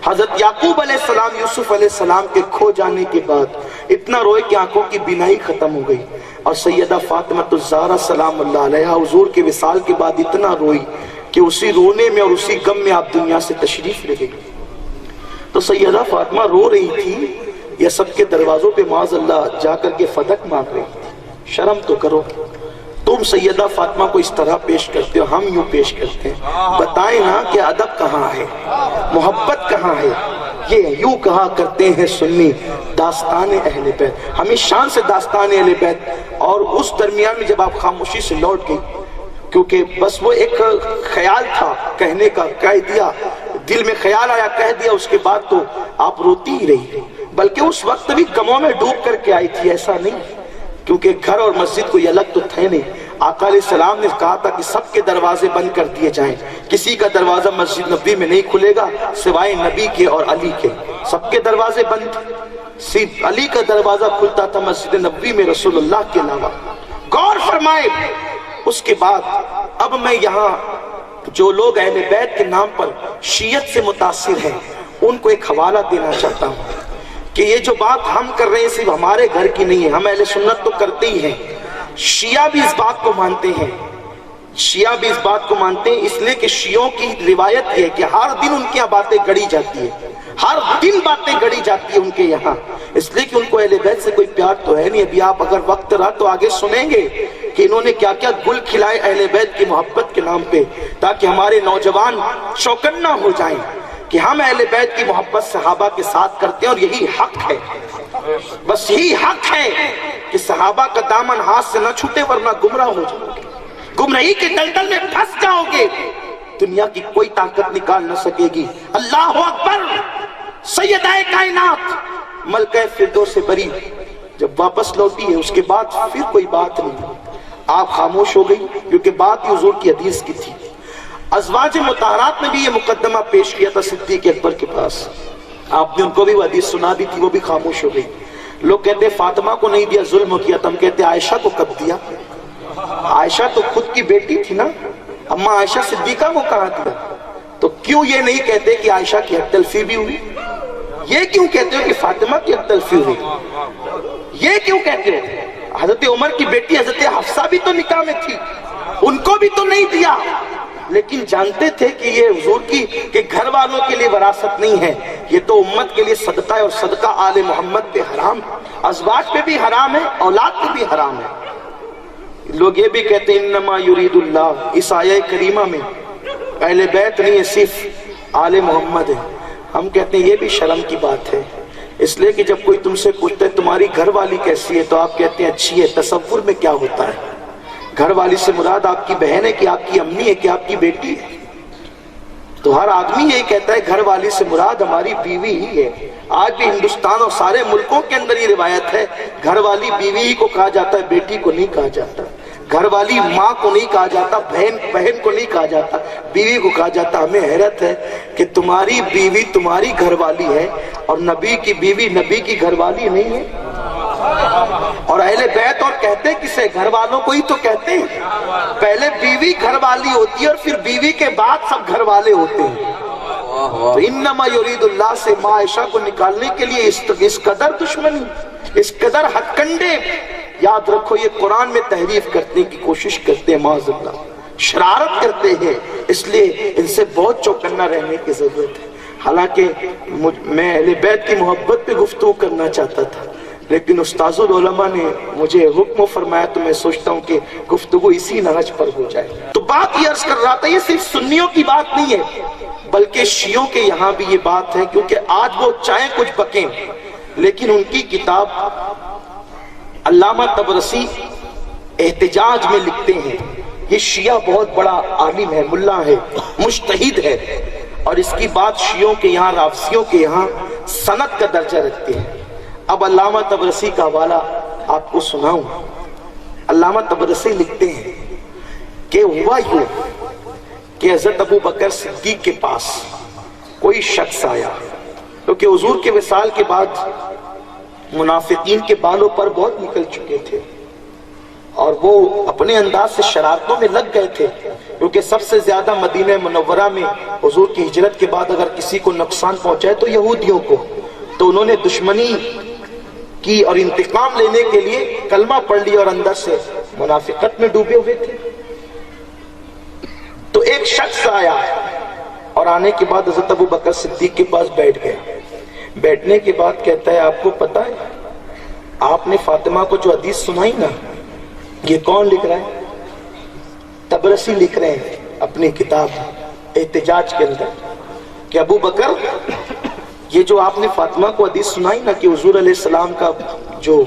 حضرت یعقوب علیہ السلام یوسف علیہ السلام کے کھو جانے کے بعد اتنا روئے کہ آنکھوں کی بینائی ختم ہو گئی۔ اور سیدہ فاطمہ الزہرا سلام اللہ علیہا حضور کے وصال کے بعد اتنا روئی کہ اسی رونے میں اور اسی غم میں آپ دنیا سے تشریف لے گئی۔ تو سیدہ فاطمہ رو رہی تھی یا سب کے دروازوں پہ معاذ اللہ جا کر کے فدق مانگ رہی تھی؟ شرم تو کرو، تم سیدہ فاطمہ کو اس طرح پیش کرتے ہو، ہم یوں پیش کرتے ہیں۔ بتائیں نا کہ ادب کہاں ہے، محبت کہاں ہے؟ یہ یوں کہا کرتے ہیں سنی داستان اہل بیت، ہمیں شان سے داستان اہل بیت۔ اور اس درمیان میں جب آپ خاموشی سے لوٹ گئی، کیونکہ بس وہ ایک خیال تھا کہنے کا، کہہ دیا، دل میں خیال آیا کہہ دیا، اس کے بعد تو آپ روتی ہی رہی، بلکہ اس وقت بھی غموں میں ڈوب کر کے آئی تھی، ایسا نہیں، کیونکہ گھر اور مسجد کوئی الگ تو تھے نہیں۔ آقا علیہ السلام نے کہا تھا کہ سب کے دروازے بند کر دیے جائیں، کسی کا دروازہ مسجد نبی میں نہیں کھلے گا سوائے نبی کے اور علی کے، سب کے دروازے بند۔ صرف علی کا دروازہ کھلتا تھا مسجد نبی میں رسول اللہ کے علاوہ۔ غور فرمائے، اس کے بعد اب میں یہاں جو لوگ اہل بیت کے نام پر شیعت سے متاثر ہیں ان کو ایک حوالہ دینا چاہتا ہوں کہ یہ جو بات ہم کر رہے ہیں صرف ہمارے گھر کی نہیں ہے، ہم اہل سنت تو کرتے ہی ہیں، شیعہ بھی اس بات کو مانتے ہیں، شیعہ بھی اس بات کو مانتے ہیں، اس لیے کہ شیعوں کی روایت یہ ہے کہ ہر دن ان کی یہاں باتیں گڑی جاتی ہے، ہر دن باتیں گڑی جاتی ہے ان کے یہاں، اس لیے کہ ان کو اہل بیت سے کوئی پیار تو ہے نہیں۔ ابھی آپ اگر وقت رہا تو آگے سنیں گے کہ انہوں نے کیا کیا گل کھلائے اہل بیت کی محبت کے نام پہ، تاکہ ہمارے نوجوان چوکنا ہو جائیں کہ ہم اہل بیت کی محبت صحابہ کے ساتھ کرتے ہیں، اور یہی حق ہے، بس یہی حق ہے کہ صحابہ کا دامن ہاتھ سے نہ چھوٹے ورنہ گمراہ ہو جاؤ گے، گمراہی کے دلدل میں پھنس جاؤ گے، دنیا کی کوئی طاقت نکال نہ سکے گی۔ اللہ اکبر۔ سیدہ کائنات ملکہ فردوس بری جب واپس لوٹی ہے اس کے بعد پھر کوئی بات نہیں، آپ خاموش ہو گئی، کیونکہ بات حضور کی حدیث کی تھی۔ ازواج مطہرات میں بھی یہ مقدمہ پیش کیا تھا صدیق اکبر کے پاس، آپ نے ان کو بھی وہ حدیث سنا دی تھی، وہ بھی خاموش ہو گئی۔ لوگ کہتے فاطمہ کو نہیں دیا، ظلم کیا، تم کہتے عائشہ کو کب دیا؟ عائشہ تو خود کی بیٹی تھی نا، اما عائشہ صدیقہ کو کہاں دیا؟ تو کیوں یہ نہیں کہتے کہ عائشہ کی حق تلفی بھی ہوئی؟ یہ کیوں کہتے ہو کہ فاطمہ کی حق تلفی ہوئی؟ یہ کیوں کہتے ہو؟ حضرت عمر کی بیٹی حضرت حفصہ بھی تو نکاح میں تھی، ان کو بھی تو نہیں دیا، لیکن جانتے تھے کہ یہ حضور کی کہ گھر والوں کے لیے وراثت نہیں ہے، یہ تو امت کے لیے صدقہ ہے، اور صدقہ آل محمد پہ حرام ہے، ازواج پہ بھی حرام ہے، اولاد پہ بھی حرام ہے۔ لوگ یہ بھی کہتے ہیں انما یرید اللہ، اس آیہ کریمہ میں اہل بیت نہیں ہے، صرف آل محمد ہے۔ ہم کہتے ہیں یہ بھی شرم کی بات ہے، اس لیے کہ جب کوئی تم سے پوچھتا ہے تمہاری گھر والی کیسی ہے تو آپ کہتے ہیں اچھی ہے، تصور میں کیا ہوتا ہے؟ گھر والی سے مراد آپ کی بہن ہے کہ آپ کی امی ہے کہ آپ کی بیٹی ہے؟ تو ہر آدمی یہی کہتا ہے گھر والی سے مراد ہماری بیوی ہی ہے۔ آج بھی ہندوستان اور سارے ملکوں کے اندر یہ روایت ہے، گھر والی بیوی ہی کو کہا جاتا ہے، بیٹی کو نہیں کہا جاتا، گھر والی ماں کو نہیں کہا جاتا، بہن کو نہیں کہا جاتا، بیوی کو کہا جاتا۔ ہمیں حیرت ہے کہ تمہاری بیوی تمہاری گھر والی ہے اور نبی کی بیوی نبی کی گھر والی نہیں ہے۔ اور اہل بیت اور کہتے کسے؟ گھر والوں کو ہی تو کہتے ہیں۔ پہلے بیوی گھر والی ہوتی ہے اور پھر بیوی کے بعد سب گھر والے ہوتے ہیں۔ تو انما یرید اللہ سے ماں عائشہ کو نکالنے کے لیے اس قدر دشمنی، اس قدر ہتھ کنڈے، یاد رکھو یہ قرآن میں تحریف کرنے کی کوشش کرتے ہیں، معاذ اللہ شرارت کرتے ہیں، اس لیے ان سے بہت چوکنا رہنے کی ضرورت ہے۔ حالانکہ میں اہل بیت کی محبت پہ گفتگو کرنا چاہتا تھا، لیکن استاذ العلماء نے مجھے حکم فرمایا تو میں سوچتا ہوں کہ گفتگو اسی نہج پر ہو جائے۔ تو بات یہ عرض کر رہا تھا، یہ صرف سنیوں کی بات نہیں ہے بلکہ شیعوں کے یہاں بھی یہ بات ہے، کیونکہ آج وہ چاہیں کچھ بکیں لیکن ان کی کتاب علامہ طبرسی احتجاج میں لکھتے ہیں، یہ شیعہ بہت بڑا عالم ہے، ملا ہے، مجتہد ہے، اور اس کی بات شیعوں کے یہاں، رافضیوں کے یہاں سند کا درجہ رکھتے ہیں۔ اب علامہ طبرسی کا حوالہ آپ کو سناؤں۔ علامہ طبرسی لکھتے ہیں کہ ہوا یوں کہ حضرت ابو بکر صدیق کے پاس کوئی شخص آیا، کیونکہ حضور کے وصال کے بعد منافقین کے بالوں پر بہت نکل چکے تھے اور وہ اپنے انداز سے شرارتوں میں لگ گئے تھے، کیونکہ سب سے زیادہ مدینہ منورہ میں حضور کی ہجرت کے بعد اگر کسی کو نقصان پہنچائے تو یہودیوں کو، تو انہوں نے دشمنی کی اور انتقام لینے کے لیے کلمہ پڑھ لیا اور اندر سے منافقت میں ڈوبے ہوئے تھے۔ تو ایک شخص آیا اور آنے کے بعد حضرت ابو بکر صدیق کے پاس بیٹھ گیا۔ بیٹھنے کے بعد کہتا ہے آپ کو پتہ ہے آپ نے فاطمہ کو جو حدیث سنائی نا، یہ کون لکھ رہا ہے؟ طبرسی لکھ رہے ہیں اپنی کتاب احتجاج کے اندر کہ ابو بکر یہ جو آپ نے فاطمہ کو حدیث سنائی نا کہ حضور علیہ السلام کا جو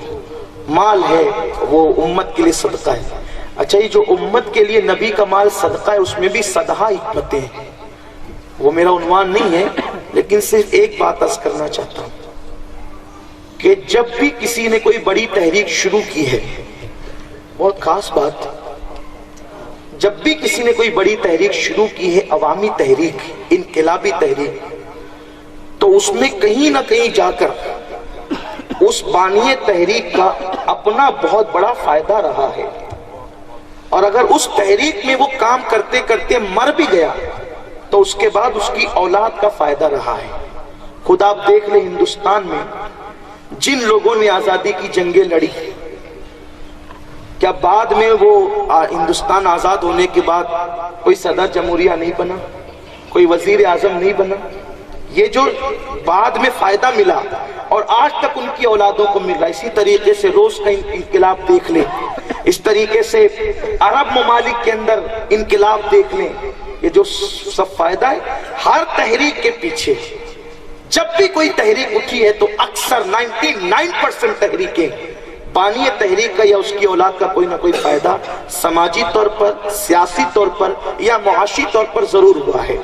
مال ہے وہ امت کے لیے صدقہ ہے، اچھا یہ جو امت کے لیے نبی کا مال صدقہ ہے اس میں بھی صدحہ حکمتیں ہیں، وہ میرا عنوان نہیں ہے لیکن صرف ایک بات عرض کرنا چاہتا ہوں کہ جب بھی کسی نے کوئی بڑی تحریک شروع کی ہے، بہت خاص بات، جب بھی کسی نے کوئی بڑی تحریک شروع کی ہے، عوامی تحریک، انقلابی تحریک، تو اس میں کہیں نہ کہیں جا کر اس بانی تحریک کا اپنا بہت بڑا فائدہ رہا ہے، اور اگر اس تحریک میں وہ کام کرتے کرتے مر بھی گیا تو اس کے بعد اس کی اولاد کا فائدہ رہا ہے۔ خود آپ دیکھ لیں ہندوستان میں جن لوگوں نے آزادی کی جنگیں لڑی، کیا بعد میں وہ ہندوستان آزاد ہونے کے بعد کوئی صدر جمہوریہ نہیں بنا، کوئی وزیر اعظم نہیں بنا؟ یہ جو بعد میں فائدہ ملا اور آج تک ان کی اولادوں کو مل رہا، اسی طریقے سے روس کا انقلاب دیکھ لیں، اس طریقے سے عرب ممالک کے اندر انقلاب دیکھ لیں، یہ جو سب فائدہ ہے، ہر تحریک کے پیچھے جب بھی کوئی تحریک اٹھی ہے تو اکثر 99% تحریکیں بانی تحریک کا یا اس کی اولاد کا کوئی نہ کوئی فائدہ سماجی طور پر، سیاسی طور پر یا معاشی طور پر ضرور ہوا ہے۔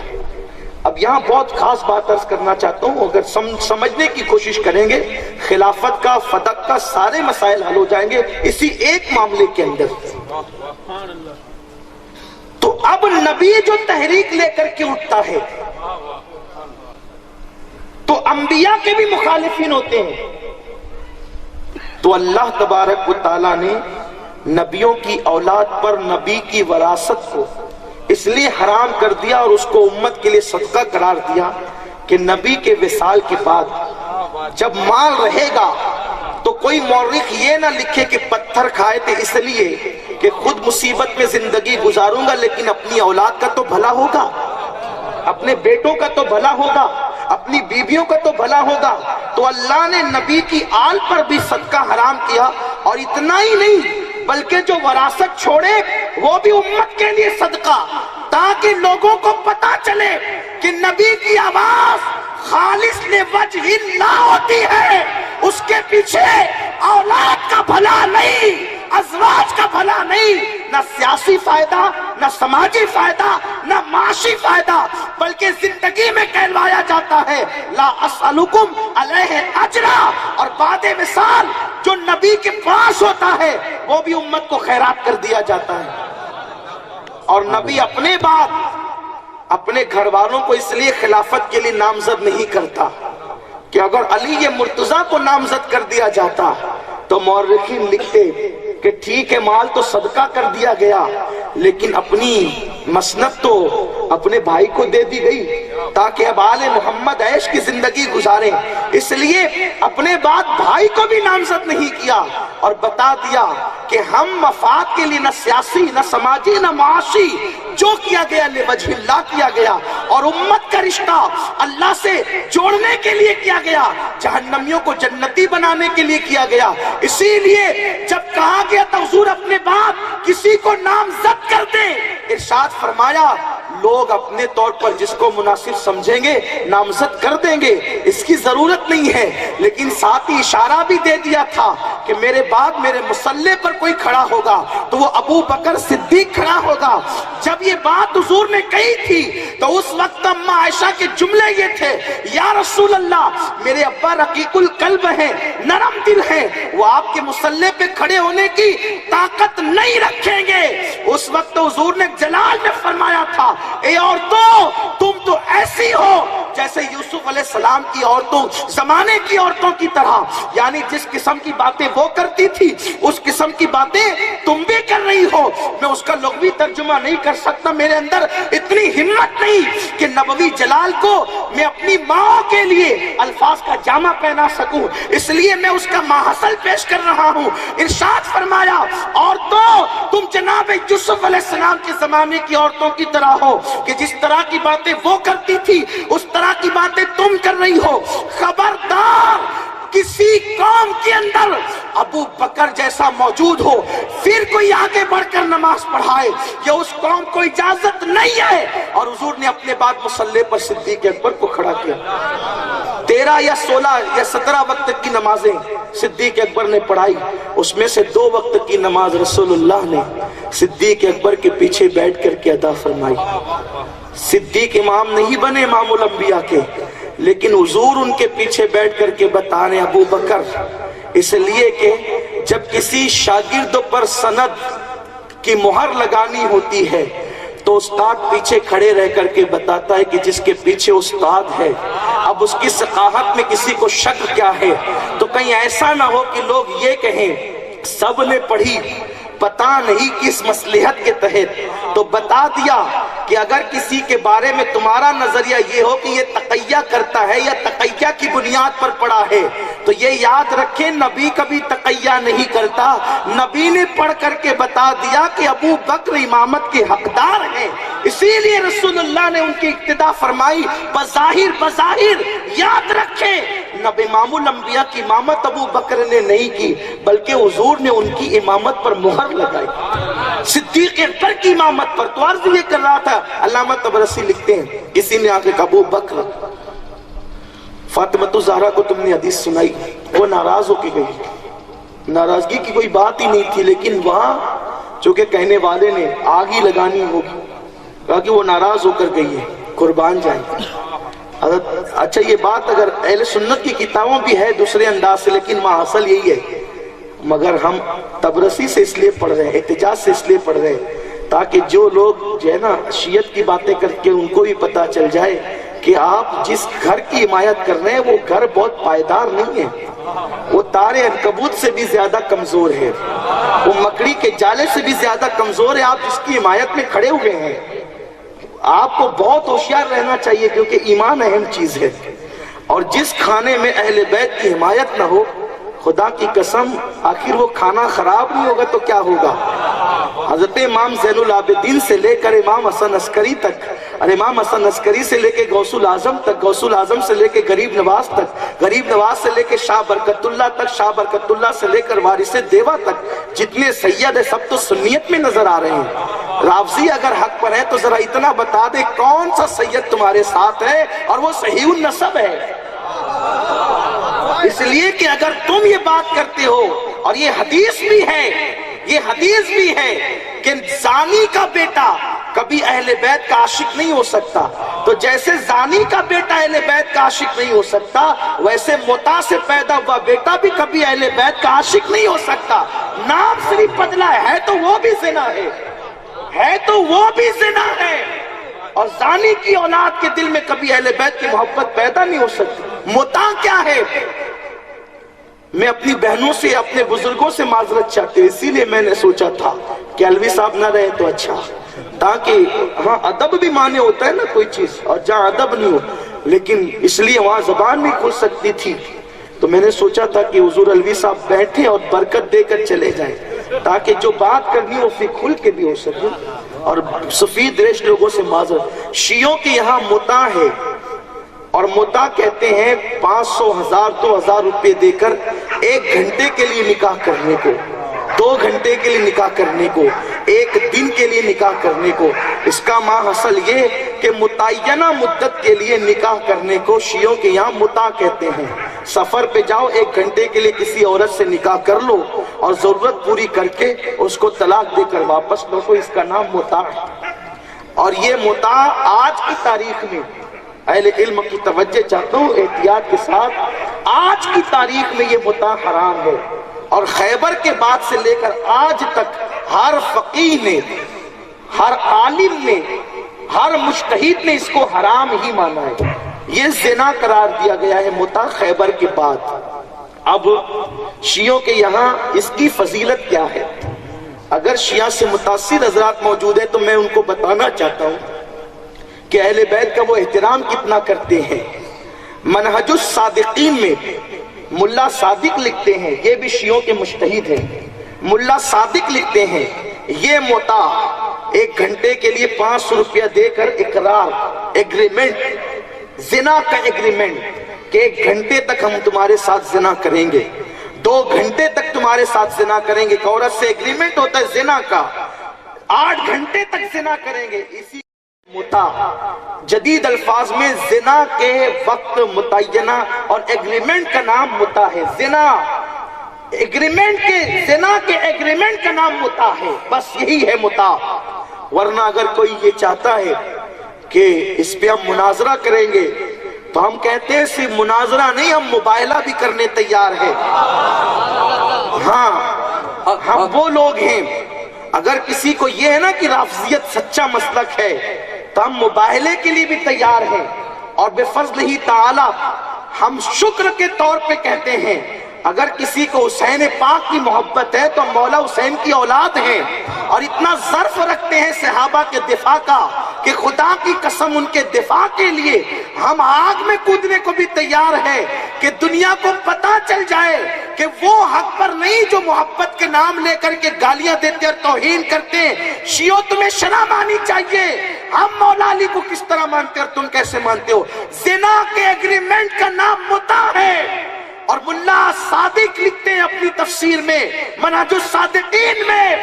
اب یہاں بہت خاص بات عرض کرنا چاہتا ہوں، اگر سمجھنے کی کوشش کریں گے خلافت کا، فتح کا سارے مسائل حل ہو جائیں گے اسی ایک معاملے کے اندر۔ تو اب نبی جو تحریک لے کر کے اٹھتا ہے تو انبیاء کے بھی مخالفین ہوتے ہیں، تو اللہ تبارک و تعالیٰ نے نبیوں کی اولاد پر نبی کی وراثت کو اس لیے حرام کر دیا اور اس کو امت کے لیے صدقہ قرار دیا کہ نبی کے وصال کے بعد جب مال رہے گا تو کوئی مورخ یہ نہ لکھے کہ پتھر کھائے تھے اس لیے کہ خود مصیبت میں زندگی گزاروں گا لیکن اپنی اولاد کا تو بھلا ہوگا، اپنے بیٹوں کا تو بھلا ہوگا، اپنی بیویوں کا تو بھلا ہوگا۔ تو اللہ نے نبی کی آل پر بھی صدقہ حرام کیا، اور اتنا ہی نہیں بلکہ جو وراثت چھوڑے وہ بھی امت کے لیے صدقہ، تاکہ لوگوں کو پتا چلے کہ نبی کی آواز خالص لوجہ اللہ ہوتی ہے، اس کے پیچھے اولاد کا بھلا نہیں، ازواج کا بھلا نہیں، نہ سیاسی فائدہ، نہ سماجی فائدہ، نہ معاشی فائدہ، بلکہ زندگی میں کہلوایا جاتا ہے لا اسألکم علیہ اجرا، اور بعد وصال جو نبی کے پاس ہوتا ہے وہ بھی امت کو خیرات کر دیا جاتا ہے۔ اور نبی اپنے بعد اپنے گھر والوں کو اس لیے خلافت کے لیے نامزد نہیں کرتا کہ اگر علی مرتضیٰ کو نامزد کر دیا جاتا تو مورخین لکھتے کہ ٹھیک ہے مال تو صدقہ کر دیا گیا لیکن اپنی مسند تو اپنے بھائی کو دے دی گئی تاکہ اب آل محمد عیش کی زندگی گزاریں، اس لیے اپنے بعد بھائی کو بھی نامزد نہیں کیا اور بتا دیا کہ ہم مفاد کے لیے نہ سیاسی نہ سماجی نہ معاشی، جو کیا گیا لوجہ اللہ کیا گیا، اور امت کا رشتہ اللہ سے جوڑنے کے لیے کیا گیا، جہنمیوں کو جنتی بنانے کے لیے کیا گیا۔ اسی لیے جب کہا گیا تو حضور اپنے بعد کسی کو نامزد کر دے، ارشاد فرمایا لوگ اپنے طور پر جس کو مناسب سمجھیں گے نامزد کر دیں گے، اس کی ضرورت نہیں ہے، لیکن ساتھ ہی اشارہ بھی دے دیا تھا کہ میرے بعد میرے مصلی پر کوئی کھڑا ہوگا تو وہ ابو بکر صدیق کھڑا ہوگا۔ جب یہ بات حضور نے کہی تھی تو اس وقت اماں عائشہ کے جملے یہ تھے، یا رسول اللہ میرے ابا رقیق القلب ہیں، نرم دل ہیں، وہ آپ کے مصلی پہ کھڑے ہونے کی طاقت نہیں رکھیں گے۔ اس وقت حضور نے جلال میں فرمایا تھا، اے عورتوں تم تو ایسی ہو جیسے یوسف علیہ السلام کی عورتوں زمانے کی عورتوں کی طرح، یعنی جس قسم کی باتیں وہ کرتی تھی اس قسم کی باتیں تم بھی کر رہی ہو۔ میں اس کا لغوی ترجمہ نہیں کر سکتا، میرے اندر اتنی ہمت نہیں کہ نبوی جلال کو میں اپنی ماں کے لیے الفاظ کا جامع پہنا سکوں، اس لیے میں اس کا ماحصل پیش کر رہا ہوں۔ ارشاد فرمایا عورتوں تم جناب یوسف علیہ السلام کے زمانے کی عورتوں کی طرح ہو کہ جس طرح کی باتیں وہ کرتی تھی اس طرح کی باتیں تم کر رہی ہو۔ خبردار کسی قوم کے اندر ابو بکر جیسا موجود ہو پھر کوئی آگے بڑھ کر نماز پڑھائے، یہ اس قوم کو اجازت نہیں ہے۔ اور حضور نے اپنے بعد مصلی پر صدیق اکبر کو کھڑا کیا۔ 13 یا 16 یا 17 وقت کی نمازیں صدیق اکبر نے پڑھائی، اس میں سے 2 وقت کی نماز رسول اللہ نے صدیق اکبر کے پیچھے بیٹھ کر کے ادا فرمائی۔ صدیق امام نہیں بنے امام الانبیاء کے، لیکن حضور ان کے پیچھے بیٹھ کر کے بتا رہے ابو بکر، اس لیے کہ جب کسی شاگرد پر سند کی مہر لگانی ہوتی ہے تو استاد پیچھے کھڑے رہ کر کے بتاتا ہے کہ جس کے پیچھے استاد ہے اب اس کی ثقافت میں کسی کو شک کیا ہے، تو کہیں ایسا نہ ہو کہ لوگ یہ کہیں سب نے پڑھی پتا نہیں کس مصلحت کے تحت، تو بتا دیا کہ اگر کسی کے بارے میں تمہارا نظریہ یہ ہو کہ یہ تقیہ کرتا ہے یا تقیہ کی بنیاد پر پڑا ہے تو یہ یاد رکھیں نبی کبھی تقیہ نہیں کرتا، نبی نے پڑھ کر کے بتا دیا کہ ابو بکر امامت کے حقدار ہیں، اسی لیے رسول اللہ نے ان کی اقتداء فرمائی۔ بظاہر یاد رکھیں نبی امام الانبیاء کی امامت ابو بکر نے نہیں کی بلکہ حضور نے ان کی امامت پر مہر لگائی، صدیق اکبر کی امامت پر۔ تو عرض یہ کر رہا تھا، علامہ طبرسی لکھتے ہیں کسی نے آگے کہا ابو بکر فاطمہ الزہرا کو تم نے حدیث سنائی، وہ ناراض ہو کے گئی، ناراضگی کی کوئی بات ہی نہیں تھی، لیکن وہاں چونکہ کہنے والے نے آگ ہی لگانی ہوگی، کہا کہ وہ ناراض ہو کر گئی ہے، قربان جائیں۔ اچھا یہ بات اگر اہل سنت کی کتابوں بھی ہے دوسرے انداز سے، لیکن وہاں اصل یہی ہے، مگر ہم طبرسی سے اس لیے پڑھ رہے ہیں، احتجاج سے اس لیے پڑھ رہے ہیں تاکہ جو لوگ جو ہے نا شیعت کی باتیں کر کے ان کو بھی پتا چل جائے کہ آپ جس گھر کی حمایت کر رہے ہیں وہ گھر بہت پائیدار نہیں ہے، وہ تارے عنکبوت سے بھی زیادہ کمزور ہے، وہ مکڑی کے جالے سے بھی زیادہ کمزور ہے، آپ جس کی حمایت میں کھڑے ہوئے ہیں آپ کو بہت ہوشیار رہنا چاہیے کیونکہ ایمان اہم چیز ہے، اور جس کھانے میں اہل بیت کی حمایت نہ ہو خدا کی قسم آخر وہ کھانا خراب نہیں ہوگا تو کیا ہوگا؟ حضرت امام زین العابدین سے لے کر امام حسن عسکری تک، اور امام حسن عسکری سے لے کے غوث العظم تک، غوث العظم سے لے کے غریب نواز تک، غریب نواز سے لے کے شاہ برکت اللہ تک، شاہ برکت اللہ سے لے کر وارث دیوا تک، جتنے سید ہیں سب تو سنیت میں نظر آ رہے ہیں۔ رافضی اگر حق پر ہے تو ذرا اتنا بتا دے کون سا سید تمہارے ساتھ ہے اور وہ صحیح النسب ہے۔ اس لیے کہ اگر تم یہ بات کرتے ہو، اور یہ حدیث بھی ہے، یہ حدیث بھی ہے کہ زانی کا بیٹا کبھی اہل بیت کا عاشق نہیں ہو سکتا، تو جیسے زانی کا بیٹا اہل بیت کا عاشق نہیں ہو سکتا، ویسے متع سے پیدا ہوا بیٹا بھی کبھی اہل بیت کا عاشق نہیں ہو سکتا۔ نام صرف بدلا ہے تو وہ بھی زنا ہے تو وہ بھی زنا ہے، اور زانی کی اولاد کے دل میں کبھی اہل بیت کی محبت پیدا نہیں ہو سکتی۔ متع کیا ہے؟ میں اپنی بہنوں سے، اپنے بزرگوں سے معذرت چاہتے ہوں، اسی لیے میں نے سوچا تھا کہ الوی صاحب نہ رہے تو اچھا، تاکہ ہاں ادب بھی مانے ہوتا ہے نا کوئی چیز، اور جہاں ادب نہیں ہو، لیکن اس لیے وہاں زبان بھی کھل سکتی تھی، تو میں نے سوچا تھا کہ حضور الوی صاحب بیٹھے اور برکت دے کر چلے جائیں، تاکہ جو بات کرنی ہو پھر کھل کے بھی ہو سکے۔ اور سفید ریش لوگوں سے معذرت، شیعوں کے یہاں متع ہے، اور متع کہتے ہیں 500 1000 2000 روپے دے کر 1 گھنٹے کے لیے نکاح کرنے کو، 2 گھنٹے کے لیے نکاح کرنے کو، 1 دن کے لیے نکاح کرنے کو۔ اس کا ماحصل یہ کہ متعینہ مدت کے لیے نکاح کرنے کو شیعوں کے یہاں متع کہتے ہیں۔ سفر پہ جاؤ، 1 گھنٹے کے لیے کسی عورت سے نکاح کر لو اور ضرورت پوری کر کے اس کو طلاق دے کر واپس لوٹو، اس کا نام متع ہے۔ اور یہ متع آج کی تاریخ میں، اہل علم کی توجہ چاہتا ہوں احتیاط کے ساتھ، آج کی تاریخ میں یہ متع حرام ہے، اور خیبر کے بعد سے لے کر آج تک ہر فقیہ نے، ہر عالم نے، ہر مجتہد نے اس کو حرام ہی مانا ہے۔ یہ زنا قرار دیا گیا ہے متع خیبر کے بعد۔ اب شیعوں کے یہاں اس کی فضیلت کیا ہے؟ اگر شیعہ سے متاثر حضرات موجود ہیں تو میں ان کو بتانا چاہتا ہوں کہ اہل بیت کا وہ احترام کتنا کرتے ہیں۔ منہج الصادقین میں ملا صادق لکھتے ہیں، یہ بھی شیعوں کے مجتہد ہیں، ملا صادق لکھتے ہیں یہ متع 1 گھنٹے کے لیے 500 روپیہ دے کر اقرار، ایگریمنٹ، زنا کا ایگریمنٹ کہ 1 گھنٹے تک ہم تمہارے ساتھ زنا کریں گے، 2 گھنٹے تک تمہارے ساتھ زنا کریں گے۔ ایک عورت سے ایگریمنٹ ہوتا ہے زنا کا، 8 گھنٹے تک زنا کریں گے۔ اسی متع جدید الفاظ میں زنا کے وقت متعینہ اور ایگریمنٹ کا نام متع ہے۔ زنا ایگریمنٹ کے، زنا کے ایگریمنٹ کا نام متع ہے، بس یہی ہے متع۔ ورنہ اگر کوئی یہ چاہتا ہے کہ اس پہ ہم مناظرہ کریں گے تو ہم کہتے ہیں صرف مناظرہ نہیں، ہم مباہلہ بھی کرنے تیار ہیں۔ ہاں ہم وہ لوگ ہیں، اگر کسی کو یہ ہے نا کہ رافضیت سچا مسلک ہے تو ہم مباہلے کے لیے بھی تیار ہیں، اور بفضل ہی تعالی ہم شکر کے طور پہ کہتے ہیں اگر کسی کو حسین پاک کی محبت ہے تو مولا حسین کی اولاد ہیں، اور اتنا ظرف رکھتے ہیں صحابہ کے دفاع کا کہ خدا کی قسم ان کے دفاع کے لیے ہم آگ میں کودنے کو بھی تیار ہیں کہ دنیا کو پتا چل جائے کہ وہ حق پر نہیں جو محبت کے نام لے کر کے گالیاں دیتے اور توہین کرتے ہیں۔ شیعو تمہیں شرم آنی چاہیے، ہم مولا علی کو کس طرح مانتے اور تم کیسے مانتے ہو؟ زنا کے ایگریمنٹ کا نام متع ہے۔ اور ملا صادق لکھتے ہیں اپنی تفسیر میں منہج الصادقین میں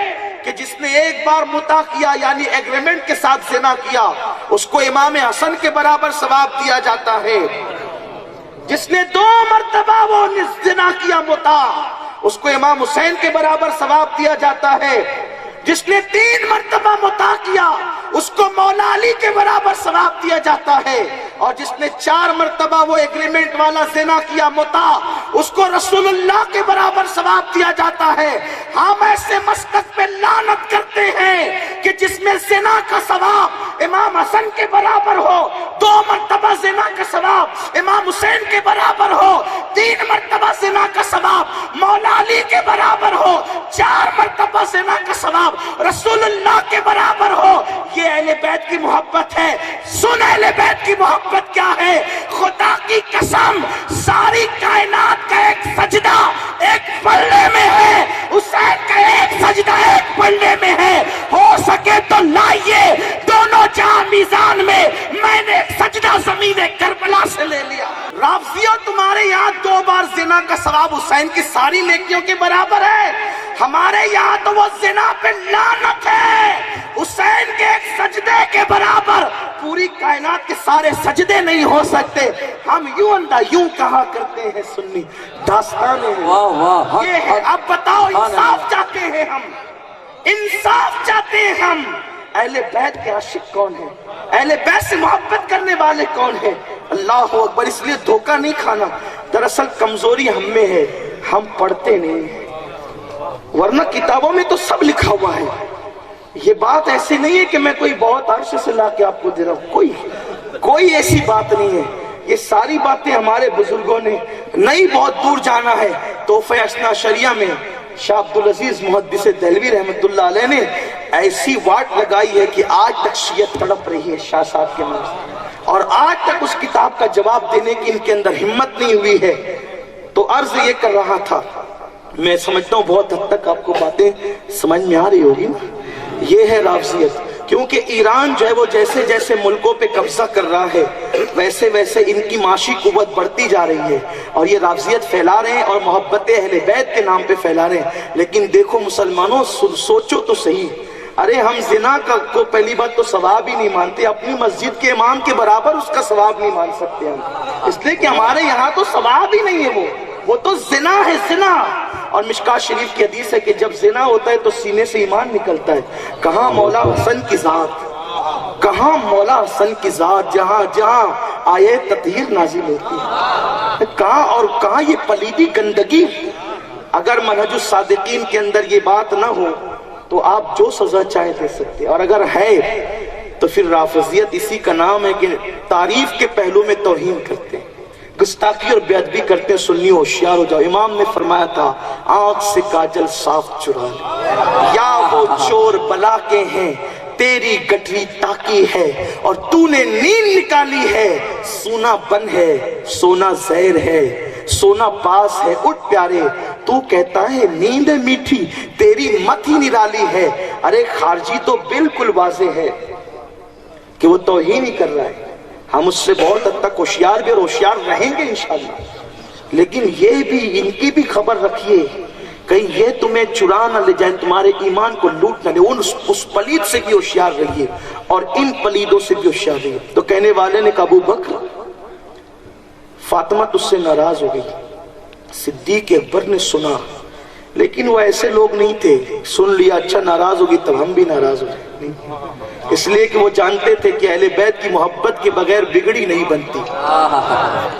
کہ جس نے 1 بار متع کیا یعنی ایگریمنٹ کے ساتھ زنا کیا، اس کو امام حسن کے برابر ثواب دیا جاتا ہے۔ جس نے 2 مرتبہ وہ زنا کیا متع، اس کو امام حسین کے برابر ثواب دیا جاتا ہے۔ جس نے 3 مرتبہ متع کیا اس کو مولا علی کے برابر ثواب دیا جاتا ہے، اور جس نے 4 مرتبہ وہ ایگریمنٹ والا زنا کیا متع، اس کو رسول اللہ کے برابر ثواب دیا جاتا ہے۔ ہم ایسے مسلک پہ لعنت کرتے ہیں کہ جس میں زنا کا ثواب امام حسن کے برابر ہو 2 مرتبہ زنا کا ثواب، امام حسین کے برابر ہو 3 مرتبہ زنا کا ثواب، مولا علی کے برابر ہو 4 مرتبہ زنا کا ثواب، رسول اللہ کے برابر ہو، یہ اہل بیت کی محبت ہے۔ سن اہل بیت کی محبت کیا ہے؟ خدا کی قسم ساری کائنات کا ایک سجدہ ایک پلڑے میں ہے، حسین کا ایک سجدہ ایک پلڑے میں ہے، ہو سکے تو لائیے دونوں جہاں میزان میں نے ایک سجدہ زمین کربلا سے لے لیا۔ رافضیوں تمہارے یہاں 2 بار زنا کا ثواب حسین کی ساری نیکیوں کے برابر ہے، ہمارے یہاں تو وہ زنا پہ لعنت ہے، حسین کے ایک سجدے کے برابر پوری کائنات کے سارے سجدے نہیں ہو سکتے۔ ہم یوں اندھا یوں کہا کرتے ہیں سنی داستان ہے، یہ ہے۔ اب بتاؤ انصاف چاہتے ہیں ہم، انصاف چاہتے ہیں ہم، اہل بیت کے عاشق کون ہیں؟ اہل بیت سے محبت کرنے والے کون ہیں؟ اللہ اکبر۔ اس لیے دھوکہ نہیں کھانا، دراصل کمزوری ہم میں ہے، ہم پڑھتے نہیں ہیں، ورنہ کتابوں میں تو سب لکھا ہوا ہے۔ یہ بات ایسی نہیں ہے کہ میں کوئی بہت عرصے سے لا کے آپ کو دے رہا ہوں، کوئی ایسی بات نہیں ہے، یہ ساری باتیں ہمارے بزرگوں نے، نہیں بہت دور جانا ہے، تحفہ اثنا شریعہ میں شاہ عبدالعزیز محدث دہلوی رحمت اللہ علیہ نے ایسی واٹ لگائی ہے کہ آج تک شیعت تڑپ رہی ہے شاہ صاحب کے منہ سے، اور آج تک اس کتاب کا جواب دینے کی ان کے اندر ہمت نہیں ہوئی ہے۔ تو عرض یہ کر رہا تھا، میں سمجھتا ہوں بہت حد تک آپ کو باتیں سمجھ میں آ رہی ہوگی نا، یہ ہے رافضیت۔ کیونکہ ایران جو ہے وہ جیسے جیسے ملکوں پہ قبضہ کر رہا ہے ویسے ویسے ان کی معاشی قوت بڑھتی جا رہی ہے، اور یہ رافضیت پھیلا رہے ہیں اور محبت اہل بیت کے نام پہ پھیلا رہے ہیں۔ لیکن دیکھو مسلمانوں، سوچو تو صحیح، ارے ہم زنا کو پہلی بات تو ثواب ہی نہیں مانتے، اپنی مسجد کے امام کے برابر اس کا ثواب نہیں مان سکتے ہم، اس لیے کہ ہمارے یہاں تو ثواب ہی نہیں ہے، وہ تو زنا ہے، زنا۔ اور مشکات شریف کی حدیث ہے کہ جب زنا ہوتا ہے تو سینے سے ایمان نکلتا ہے۔ کہاں مولا حسن کی ذات، کہاں مولا حسن کی ذات جہاں جہاں آیے تطہیر نازل ہوتی ہے، کہاں اور کہاں یہ پلیدی گندگی۔ اگر منہج الصادقین کے اندر یہ بات نہ ہو تو آپ جو سزا چاہے دے سکتے، اور اگر ہے تو پھر رافضیت اسی کا نام ہے کہ تعریف کے پہلو میں توہین کرتے ہیں، گستاخی اور بے ادبی کرتے ہیں۔ سنی ہوشیار ہو جاؤ، امام نے فرمایا تھا آنکھ سے کاجل صاف چرا لے، یا وہ چور بلا کے ہیں تیری گٹری تاکی ہے، اور تو نے نیند نکالی ہے، سونا بن ہے سونا زہر ہے، سونا پاس ہے اٹھ پیارے، تو کہتا ہے نیند میٹھی تیری مت ہی نرالی ہے۔ ارے خارجی تو بالکل واضح ہے کہ وہ توہین ہی کر رہا ہے، ہم اس سے بہت حد تک ہوشیار بھی اور ہوشیار رہیں گے انشاءاللہ، لیکن یہ بھی ان کی بھی خبر رکھیے کہیں یہ تمہیں چرا نہ لے جائیں، تمہارے ایمان کو لوٹ نہ لے، اس پلید سے بھی ہوشیار رہیے اور ان پلیدوں سے بھی ہوشیار رہیے۔ تو کہنے والے نے کہا ابو بکر، فاطمہ تجھ سے ناراض ہو گئی۔ صدیق اکبر نے سنا، لیکن وہ ایسے لوگ نہیں تھے، سن لیا اچھا ناراض ہوگی تب ہم بھی ناراض ہو جائیں، اس لیے کہ وہ جانتے تھے کہ اہل بیت کی محبت کے بغیر بگڑی نہیں بنتی۔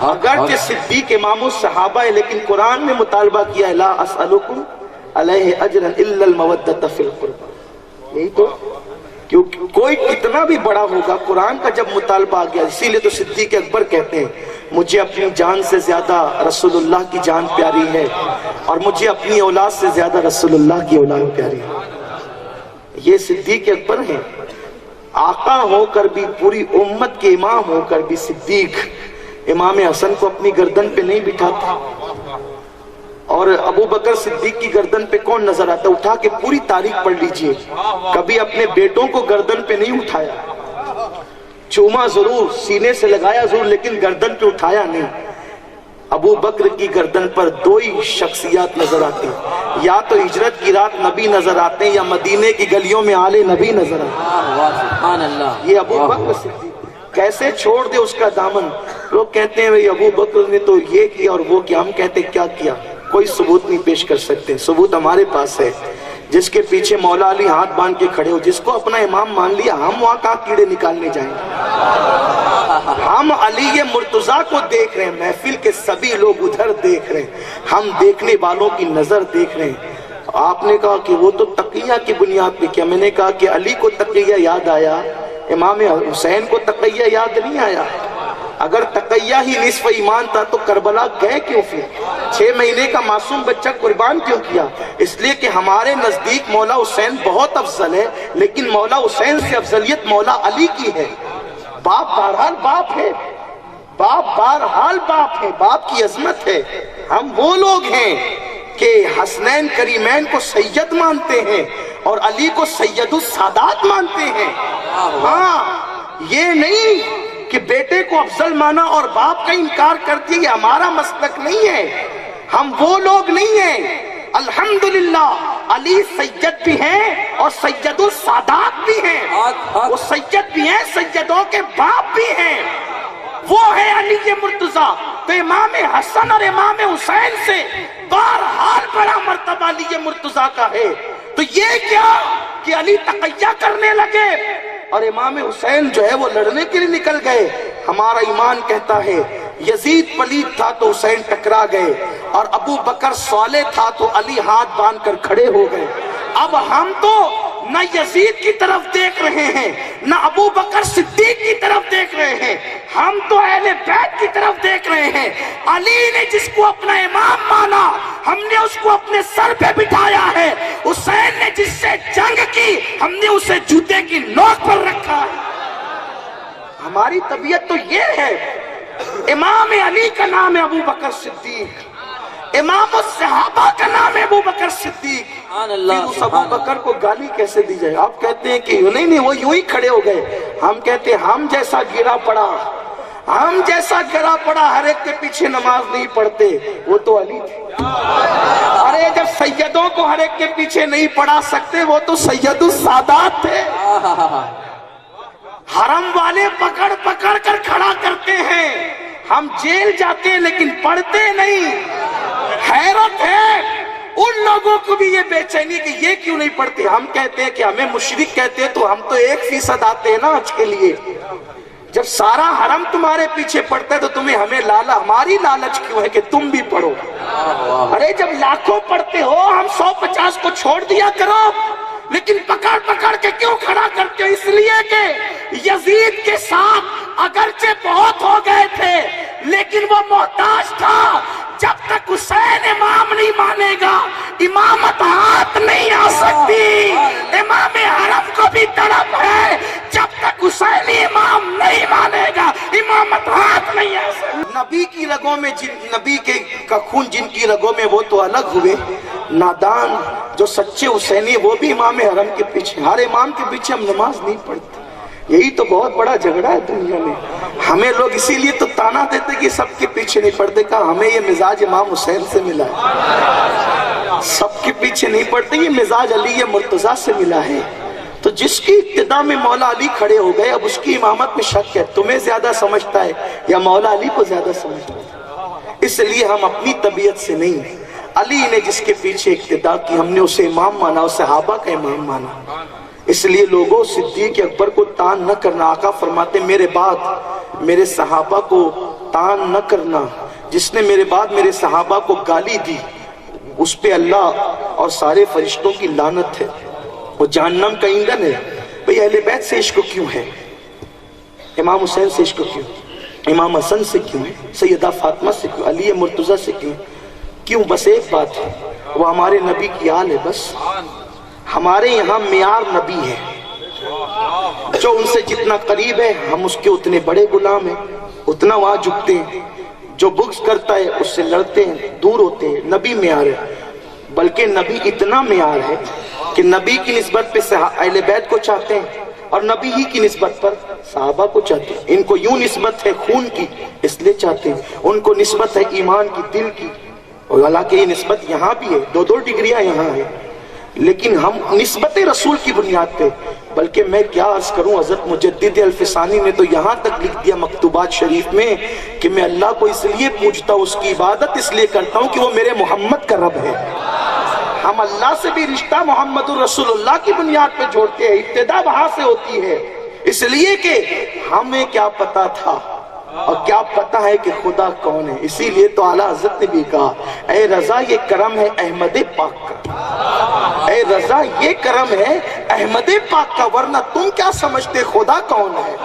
اگرچہ صدیق امام الصحابہ ہے لیکن قرآن نے مطالبہ کیا لا اسألکم علیہ اجرا الا المودۃ فی القربى، یہی تو، کیونکہ کوئی کتنا بھی بڑا ہوگا قرآن کا جب مطالبہ آ گیا، اسی لیے تو صدیق اکبر کہتے ہیں مجھے اپنی جان سے زیادہ رسول اللہ کی جان پیاری ہے، اور مجھے اپنی اولاد سے زیادہ رسول اللہ کی اولاد پیاری ہے۔ یہ صدیق اکبر ہیں، آقا ہو کر بھی، پوری امت کے امام ہو کر بھی صدیق امام حسن کو اپنی گردن پہ نہیں بٹھاتے۔ اور ابو بکر صدیق کی گردن پہ کون نظر آتا؟ اٹھا کے پوری تاریخ پڑھ لیجئے، کبھی اپنے بیٹوں کو گردن پہ نہیں اٹھایا، چوما ضرور، سینے سے لگایا ضرور، لیکن گردن پہ اٹھایا نہیں۔ ابو بکر کی گردن پر دو ہی شخصیات نظر آتی ہیں، یا تو ہجرت کی رات نبی نظر آتے ہیں، یا مدینے کی گلیوں میں آل نبی نظر آتے ہیں۔ یہ ابو بکر صدیق، کیسے چھوڑ دے اس کا دامن؟ لوگ کہتے ہیں ابو بکر نے تو یہ کیا اور وہ کیا، ہم کہتے ہیں کیا کیا؟ کوئی ثبوت نہیں پیش کر سکتے، ثبوت ہمارے پاس ہے، جس کے پیچھے مولا علی ہاتھ باندھ کے کھڑے ہو، جس کو اپنا امام مان لیا، ہم وہاں کہاں کیڑے نکالنے جائیں گے؟ ہم علی مرتضیٰ کو دیکھ رہے ہیں، محفل کے سبھی لوگ ادھر دیکھ رہے ہیں، ہم دیکھنے والوں کی نظر دیکھ رہے ہیں۔ آپ نے کہا کہ وہ تو تقیہ کی بنیاد پہ کیا؟ میں نے کہا کہ علی کو تقیہ یاد آیا، امام حسین کو تقیہ یاد نہیں آیا؟ اگر تقیہ ہی نصف ایمان تھا تو کربلا گئے کیوں پھر؟ 6 مہینے کا معصوم بچہ قربان کیوں کیا؟ اس لیے کہ ہمارے نزدیک مولا حسین بہت افضل ہے، لیکن مولا حسین سے افضلیت مولا علی کی ہے۔ باپ بہرحال باپ ہے، باپ بہرحال باپ ہے، باپ کی عظمت ہے۔ ہم وہ لوگ ہیں کہ حسنین کریمین کو سید مانتے ہیں اور علی کو سید السادات مانتے ہیں۔ ہاں، یہ نہیں کہ بیٹے کو افضل مانا اور باپ کا انکار کرتی ہے، یہ ہمارا مسلک نہیں ہے۔ ہم وہ لوگ نہیں ہیں۔ الحمدللہ علی سید بھی ہیں اور سید السادات بھی ہیں، وہ سید بھی ہیں، سیدوں کے باپ بھی ہیں، وہ ہے علی مرتضیٰ۔ تو امام حسن اور امام حسین سے بہرحال بڑا مرتبہ علی مرتضیٰ کا ہے۔ تو یہ کیا کہ علی تقیہ کرنے لگے اور امام حسین جو ہے وہ لڑنے کے لیے نکل گئے؟ ہمارا ایمان کہتا ہے یزید پلید تھا تو حسین ٹکرا گئے، اور ابو بکر صالح تھا تو علی ہاتھ باندھ کر کھڑے ہو گئے۔ اب ہم تو نہ یزید کی طرف دیکھ رہے ہیں نہ ابو بکر صدیق کی طرف دیکھ رہے ہیں، ہم تو اہل بیت کی طرف دیکھ رہے ہیں۔ علی نے جس کو اپنا امام مانا ہم نے اس کو اپنے سر پہ بٹھایا ہے، حسین نے جس سے جنگ کی ہم نے اسے جوتے کی نوک پر رکھا ہے۔ ہماری طبیعت تو یہ ہے۔ امام علی کا نام ہے ابو بکر صدیق، امام الصحابہ کا نام ہے ابو بکر صدیق۔ پھر اس ابو بکر کو گالی کیسے دی جائے؟ آپ کہتے ہیں کہ نہیں وہ یوں ہی کھڑے ہو گئے، ہم کہتے ہیں ہم جیسا گرا پڑا، ہم جیسا گرا پڑا ہر ایک کے پیچھے نماز نہیں پڑھتے، وہ تو علی تھے۔ ارے جب سیدوں کو ہر ایک کے پیچھے نہیں پڑھا سکتے وہ تو سید السادات تھے۔ حرم والے پکڑ پکڑ کر کھڑا کرتے ہیں، ہم جیل جاتے ہیں لیکن پڑھتے نہیں۔ حیرت ہے ان لوگوں کو بھی یہ بے چینی کہ یہ کیوں نہیں پڑھتے۔ ہم کہتے ہیں کہ ہمیں مشرک کہتے ہیں تو ہم تو 1% آتے ہیں نا حج کے لیے۔ جب سارا حرم تمہارے پیچھے پڑتا ہے تو تمہیں ہماری لالچ کیوں ہے کہ تم بھی پڑھو؟ ارے جب لاکھوں پڑھتے ہو ہم 150 کو چھوڑ دیا کرو، لیکن پکڑ پکڑ کے کیوں کھڑا کرتے ہو؟ اس لیے کہ یزید کے ساتھ اگرچہ بہت ہو گئے تھے لیکن وہ محتاج تھا۔ جب تک حسین امام نہیں مانے گا امامت ہاتھ نہیں آ سکتی۔ امام حرم کو بھی تڑپ ہے، جب تک حسین امام نہیں مانے گا امامت ہاتھ نہیں آ سکتی۔ نبی کی رگوں میں نبی کا خون جن کی رگوں میں وہ تو الگ ہوئے، نادان جو سچے حسینی وہ بھی امام حرم کے پیچھے، ہر امام کے پیچھے ہم نماز نہیں پڑھتے۔ یہی تو بہت بڑا جھگڑا ہے دنیا میں۔ ہمیں لوگ اسی لیے تو تانا دیتے کہ سب کے پیچھے نہیں پڑھتے، کہا ہمیں یہ مزاج امام حسین سے ملا ہے، سب کے پیچھے نہیں پڑھتے، یہ مزاج علی مرتضیٰ سے ملا ہے۔ تو جس کی ابتدا میں مولا علی کھڑے ہو گئے اب اس کی امامت میں شک ہے، تمہیں زیادہ سمجھتا ہے یا مولا علی کو زیادہ سمجھتا ہے؟ اس لیے ہم اپنی طبیعت سے نہیں، علی نے جس کے پیچھے اقتدا کی ہم نے اسے امام مانا، اسے صحابہ کا امام مانا۔ اس لیے لوگوں صدیق اکبر کو تان نہ کرنا، آقا فرماتے میرے بعد میرے صحابہ کو تان نہ کرنا، جس نے میرے بعد میرے صحابہ کو گالی دی اس پہ اللہ اور سارے فرشتوں کی لعنت ہے، وہ جہنم کا ایندھن ہے۔ بھئی اہل بیت سے عشق کیوں ہے؟ امام حسین سے عشق کیوں؟ امام حسن سے کیوں ہے؟ سیدہ فاطمہ سے کیوں؟ علی مرتضیٰ سے کیوں؟ کیوں؟ بس ایک بات ہے، وہ ہمارے نبی کی آل ہے۔ بس ہمارے یہاں معیار نبی ہے، جو ان سے جتنا قریب ہے ہم اس کے اتنے بڑے غلام ہیں، اتنا وہاں جھکتے ہیں، جو بغض کرتا ہے اس سے لڑتے ہیں، دور ہوتے ہیں۔ نبی معیار ہے، بلکہ نبی اتنا معیار ہے کہ نبی کی نسبت پہ اہل بیت کو چاہتے ہیں اور نبی ہی کی نسبت پر صحابہ کو چاہتے ہیں۔ ان کو یوں نسبت ہے خون کی اس لیے چاہتے ہیں، ان کو نسبت ہے ایمان کی، دل کی، اور حالانکہ یہ نسبت یہاں بھی ہے، 2 ڈگریاں یہاں ہیں، لیکن ہم نسبت رسول کی بنیاد پہ۔ بلکہ میں کیا عرض کروں، حضرت مجدد الفسانی نے تو یہاں تک لکھ دیا مکتوبات شریف میں کہ میں اللہ کو اس لیے پوجتا ہوں، اس کی عبادت اس لیے کرتا ہوں کہ وہ میرے محمد کا رب ہے۔ ہم اللہ سے بھی رشتہ محمد الرسول اللہ کی بنیاد پہ جوڑتے ہیں، ابتدا وہاں سے ہوتی ہے۔ اس لیے کہ ہمیں کیا پتا تھا اور کیا پتہ ہے کہ خدا کون ہے. اسی لیے تو اعلیٰ حضرت نے بھی کہا اے رضا یہ کرم ہے احمد پاک کا، اے رضا یہ کرم ہے احمد پاک کا، ورنہ تم کیا سمجھتے خدا کون ہے.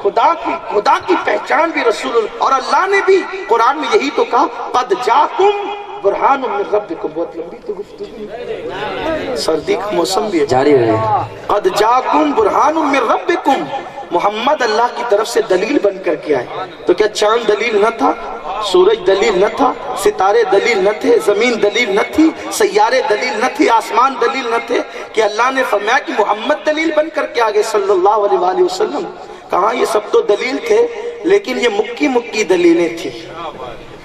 خدا کی پہچان بھی رسول اللہ، اور اللہ نے بھی قرآن میں یہی تو کہا قد جاکم برہان من ربکم. بہت لمبی تو گفتگو، سردی کا موسم بھی ہے، جاری رہے. قد جاکم برہان من ربکم. محمد اللہ کی طرف سے دلیل بن کر کے آئے. تو کیا چاند دلیل نہ تھا، سورج دلیل نہ تھا، ستارے دلیل نہ تھے، زمین دلیل نہ تھی، سیارے دلیل نہ تھی، آسمان دلیل نہ تھے، کہ اللہ نے فرمایا کہ محمد دلیل بن کر کے آگے صلی اللہ علیہ وآلہ وسلم. کہاں یہ سب تو دلیل تھے، لیکن یہ مکی دلیلیں تھی،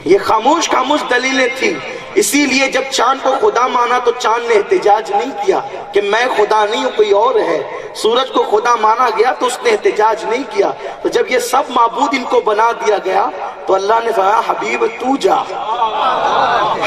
یہ خاموش دلیلیں تھی. اسی لیے جب چاند کو خدا مانا تو چاند نے احتجاج نہیں کیا کہ میں خدا نہیں ہوں کوئی اور ہے. سورج کو خدا مانا گیا تو اس نے احتجاج نہیں کیا. تو جب یہ سب معبود ان کو بنا دیا گیا تو اللہ نے فرمایا حبیب تو جا،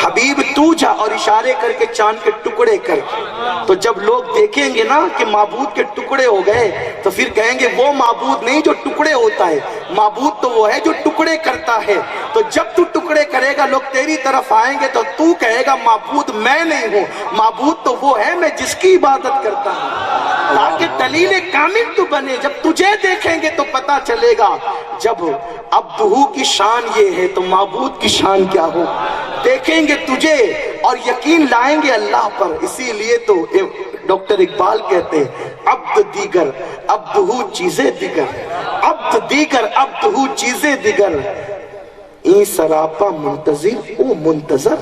حبیب تو جا، اور اشارے کر کے چاند کے ٹکڑے کر کے. تو جب لوگ دیکھیں گے نا کہ معبود کے ٹکڑے ہو گئے تو پھر کہیں گے وہ معبود نہیں جو ٹکڑے ہوتا ہے، معبود تو وہ ہے جو ٹکڑے کرتا ہے. تو جب تو ٹکڑے کرے گا لوگ تیری طرف آئیں گے تو تو کہے گا معبود میں نہیں ہوں، معبود تو وہ ہے میں جس کی عبادت کرتا ہوں. تاکہ دلیل کامل تو بنے. جب تجھے دیکھیں گے تو پتا چلے گا جب عبدہو کی شان یہ ہے تو معبود کی شان کیا ہو. دیکھیں گے تجھے اور یقین لائیں گے اللہ پر. اسی لیے تو ڈاکٹر اقبال کہتے ہیں عبد دیگر عبدہو چیزیں دیگر، عبد دیگر عبدہو چیزیں دیگر، این سراپا منتظر او منتظر.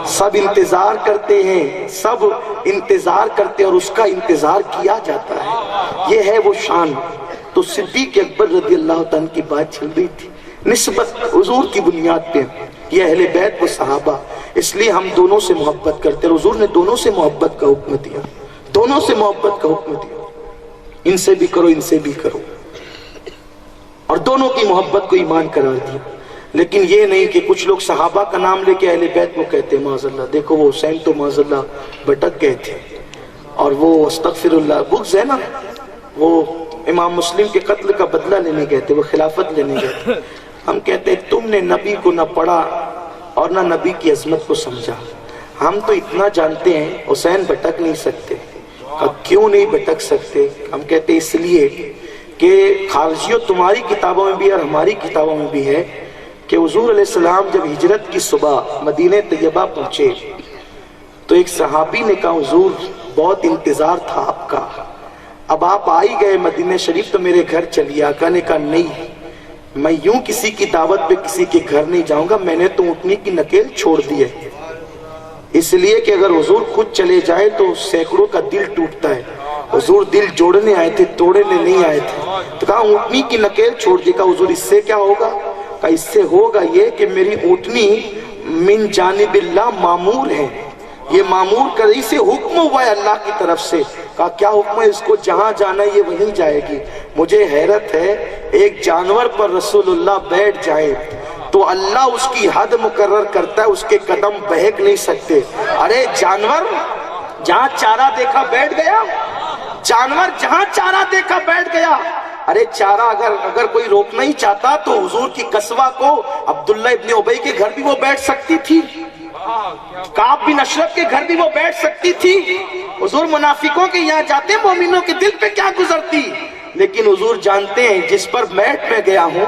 سب انتظار کرتے ہیں، سب انتظار کرتے اور اس کا انتظار کیا جاتا ہے. یہ ہے وہ شان. تو صدیق اکبر رضی اللہ تعالیٰ کی بات چل رہی تھی نسبت حضور کی بنیاد پہ. یہ اہل بیت و صحابہ، اس لیے ہم دونوں سے محبت کرتے ہیں. حضور نے دونوں سے محبت کا حکم دیا، دونوں سے محبت کا حکم دیا. ان سے بھی کرو ان سے بھی کرو، اور دونوں کی محبت کو ایمان قرار دیا. لیکن یہ نہیں کہ کچھ لوگ صحابہ کا نام لے کے اہل بیت کو کہتے ہیں معاذ اللہ. دیکھو وہ حسین تو معاذ اللہ بھٹک گئے تھے، اور وہ استغفر اللہ بغض ہے نا، وہ امام مسلم کے قتل کا بدلہ لینے گئے تھے، وہ خلافت لینے گئے تھے. ہم کہتے ہیں تم نے نبی کو نہ پڑھا اور نہ نبی کی عظمت کو سمجھا. ہم تو اتنا جانتے ہیں حسین بھٹک نہیں سکتے. کیوں نہیں بھٹک سکتے؟ ہم کہتے ہیں اس لیے کہ خارجیوں تمہاری کتابوں میں بھی اور ہماری کتابوں میں بھی ہے کہ حضور علیہ السلام جب ہجرت کی صبح مدینہ طیبہ پہنچے تو ایک صحابی نے کہا حضور بہت انتظار تھا آپ کا، اب آپ آئی گئے مدینہ شریف تو میرے گھر چلیے. آقا نے کہا نہیں، میں یوں کسی کی دعوت پہ کسی کے گھر نہیں جاؤں گا، میں نے تو اونٹنی کی نکیل چھوڑ دی ہے. اس لیے کہ اگر حضور خود چلے جائے تو سینکڑوں کا دل ٹوٹتا ہے. حضور دل جوڑنے آئے تھے، توڑنے نہیں آئے تھے. تو کہا اونٹنی کی نکیل چھوڑ دی. کہا حضور اس سے کیا ہوگا؟ کہا اس سے ہوگا یہ کہ میری اونٹنی من جانب اللہ معمور ہے، یہ معمور کر اسے حکم ہوا ہے اللہ کی طرف سے. کہا کیا حکم ہے؟ اس کو جہاں جانا ہے یہ وہیں جائے گی. مجھے حیرت ہے ایک جانور پر رسول اللہ بیٹھ جائے تو اللہ اس کی حد مقرر کرتا ہے، اس کے قدم بہک نہیں سکتے. ارے جانور جہاں چارہ دیکھا بیٹھ گیا، جانور جہاں چارہ دیکھا بیٹھ گیا. ارے چارہ اگر کوئی روکنا ہی چاہتا تو حضور کی قصوہ کو عبداللہ ابن ابی کے گھر بھی وہ بیٹھ سکتی تھی، کعب بن اشرف کے گھر بھی وہ بیٹھ سکتی تھی. حضور منافقوں کے یہاں جاتے مومنوں کے دل پہ کیا گزرتی. لیکن حضور جانتے ہیں جس پر بیٹھ میں گیا ہوں،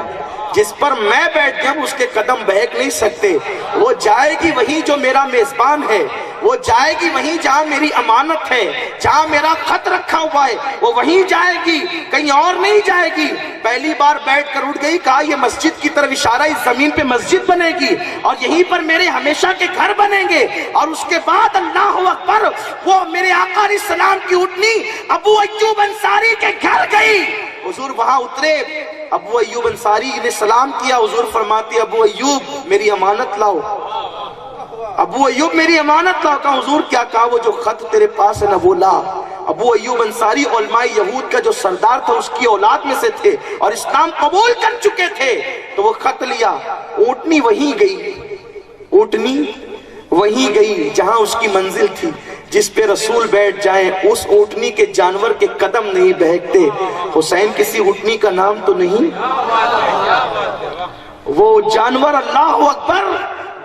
جس پر میں بیٹھ گیا ہوں اس کے قدم بہک نہیں سکتے. وہ جائے گی وہیں جو میرا میزبان ہے، وہ جائے گی وہیں جہاں میری امانت ہے، جہاں میرا خط رکھا ہوا ہے وہ وہیں جائے گی، کہیں اور نہیں جائے گی. پہلی بار بیٹھ کر اٹھ گئی، کہا یہ مسجد کی طرف اشارہ، اس زمین پہ مسجد بنے گی اور یہیں پر میرے ہمیشہ کے گھر بنیں گے. اور اس کے بعد اللہ اکبر، وہ میرے آقا علیہ السلام کی اٹھنی ابو ایوب انصاری کے گھر گئی. حضور وہاں اترے، ابو ایوب انصاری نے سلام کیا. حضور فرماتے ابو ایوب میری امانت لاؤ، ابو ایوب میری امانت لاؤ. کہا حضور کیا کہا؟ وہ جو خط تیرے پاس ہے نا وہ لا. ابو ایوب انصاری علماء یہود کا جو سردار تھا اس کی اولاد میں سے تھے اور اسلام قبول کر چکے تھے. تو وہ خط لیا، اونٹنی وہیں گئی، اونٹنی وہیں گئی جہاں اس کی منزل تھی. جس پہ رسول بیٹھ جائیں اس اونٹنی کے جانور کے قدم نہیں بہکتے. حسین کسی اونٹنی کا نام تو نہیں. وہ جانور، اللہ اکبر،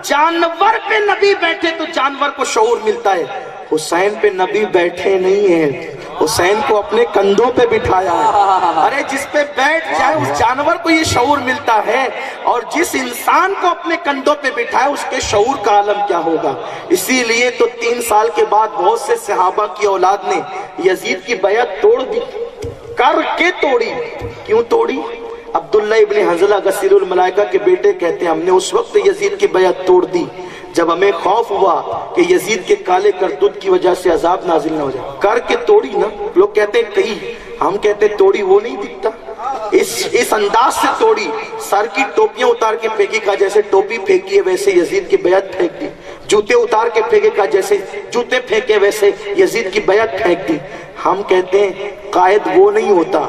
جانور پہ نبی بیٹھے تو جانور کو شعور ملتا ہے. حسین پہ نبی بیٹھے نہیں ہیں، حسین کو اپنے کندھوں پہ بٹھایا ہے. ارے جس پہ بیٹھ جائے اس جانور کو یہ شعور ملتا ہے، اور جس انسان کو اپنے کندھوں پہ بٹھائے اس کے شعور کا عالم کیا ہوگا. اسی لیے تو 3 سال کے بعد بہت سے صحابہ کی اولاد نے یزید کی بیعت توڑ دی، کر کے توڑی. کیوں توڑی؟ عبداللہ ابن حنظلہ غسیل الملائکہ کے بیٹے کہتے ہیں ہم نے اس وقت یزید کی بیعت توڑ دی جب ہمیں خوف ہوا کہ یزید کے کالے کرتوت کی وجہ سے عذاب نازل نہ ہو جائے. کر کے توڑی نا. لوگ کہتے ہیں کہیں، ہم کہتے ہیں توڑی وہ نہیں دکھتا. اس انداز سے توڑی، سر کی ٹوپیاں اتار کے پھینکی، کہا جیسے ٹوپی پھینکی ہے ویسے یزید کی بیعت پھینک دی. جوتے اتار کے پھینکے، کہا جیسے جوتے پھینکے ویسے یزید کی بیعت پھینک دی. ہم کہتے ہیں قائد وہ نہیں ہوتا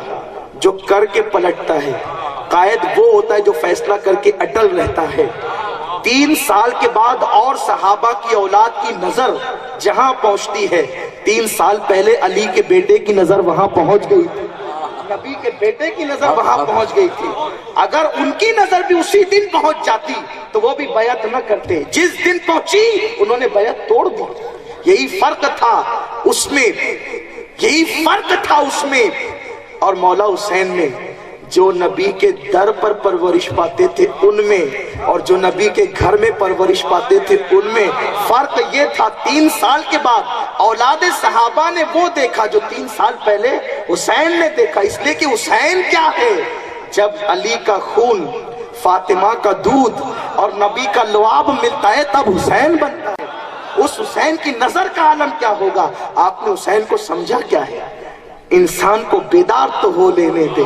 جو کر کے پلٹتا ہے، قائد وہ ہوتا ہے جو فیصلہ کر کے اٹل رہتا ہے. 3 سال کے بعد اور صحابہ کی اولاد کی نظر جہاں پہنچتی ہے، 3 سال پہلے علی کے بیٹے کی نظر وہاں پہنچ گئی تھی، نبی کے بیٹے کی نظر وہاں پہنچ گئی تھی. اگر ان کی نظر بھی اسی دن پہنچ جاتی تو وہ بھی بیعت نہ کرتے. جس دن پہنچی انہوں نے بیعت توڑ دی. یہی فرق تھا اس میں، یہی فرق تھا اس میں اور مولا حسین میں. جو نبی کے در پر پرورش پاتے تھے ان میں اور جو نبی کے گھر میں پرورش پاتے تھے ان میں فرق یہ تھا. 3 سال کے بعد اولاد صحابہ نے وہ دیکھا جو 3 سال پہلے حسین نے دیکھا. اس لیے کہ حسین کیا ہے؟ جب علی کا خون، فاطمہ کا دودھ اور نبی کا لعاب ملتا ہے تب حسین بنتا ہے. اس حسین کی نظر کا عالم کیا ہوگا. آپ نے حسین کو سمجھا کیا ہے؟ انسان کو بیدار تو ہو لینے دے.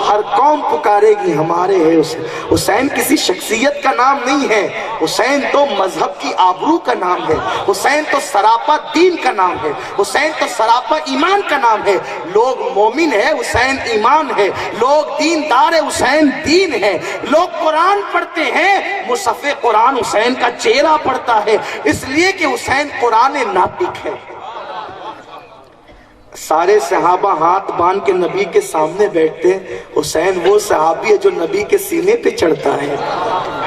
ہر قوم پکارے گی ہمارے ہے حسین. حسین کسی شخصیت کا نام نہیں ہے، حسین تو مذہب کی آبرو کا نام ہے، حسین تو سراپا دین کا نام ہے، حسین تو سراپا ایمان کا نام ہے. لوگ مومن ہے، حسین ایمان ہے. لوگ دیندار ہے، حسین دین ہے. لوگ قرآن پڑھتے ہیں، مصحف قرآن حسین کا چہرہ پڑھتا ہے، اس لیے کہ حسین قرآن ناطق ہے. سارے صحابہ ہاتھ باندھ کے نبی کے سامنے بیٹھتے. حسین وہ صحابی ہے جو نبی کے سینے پہ چڑھتا ہے.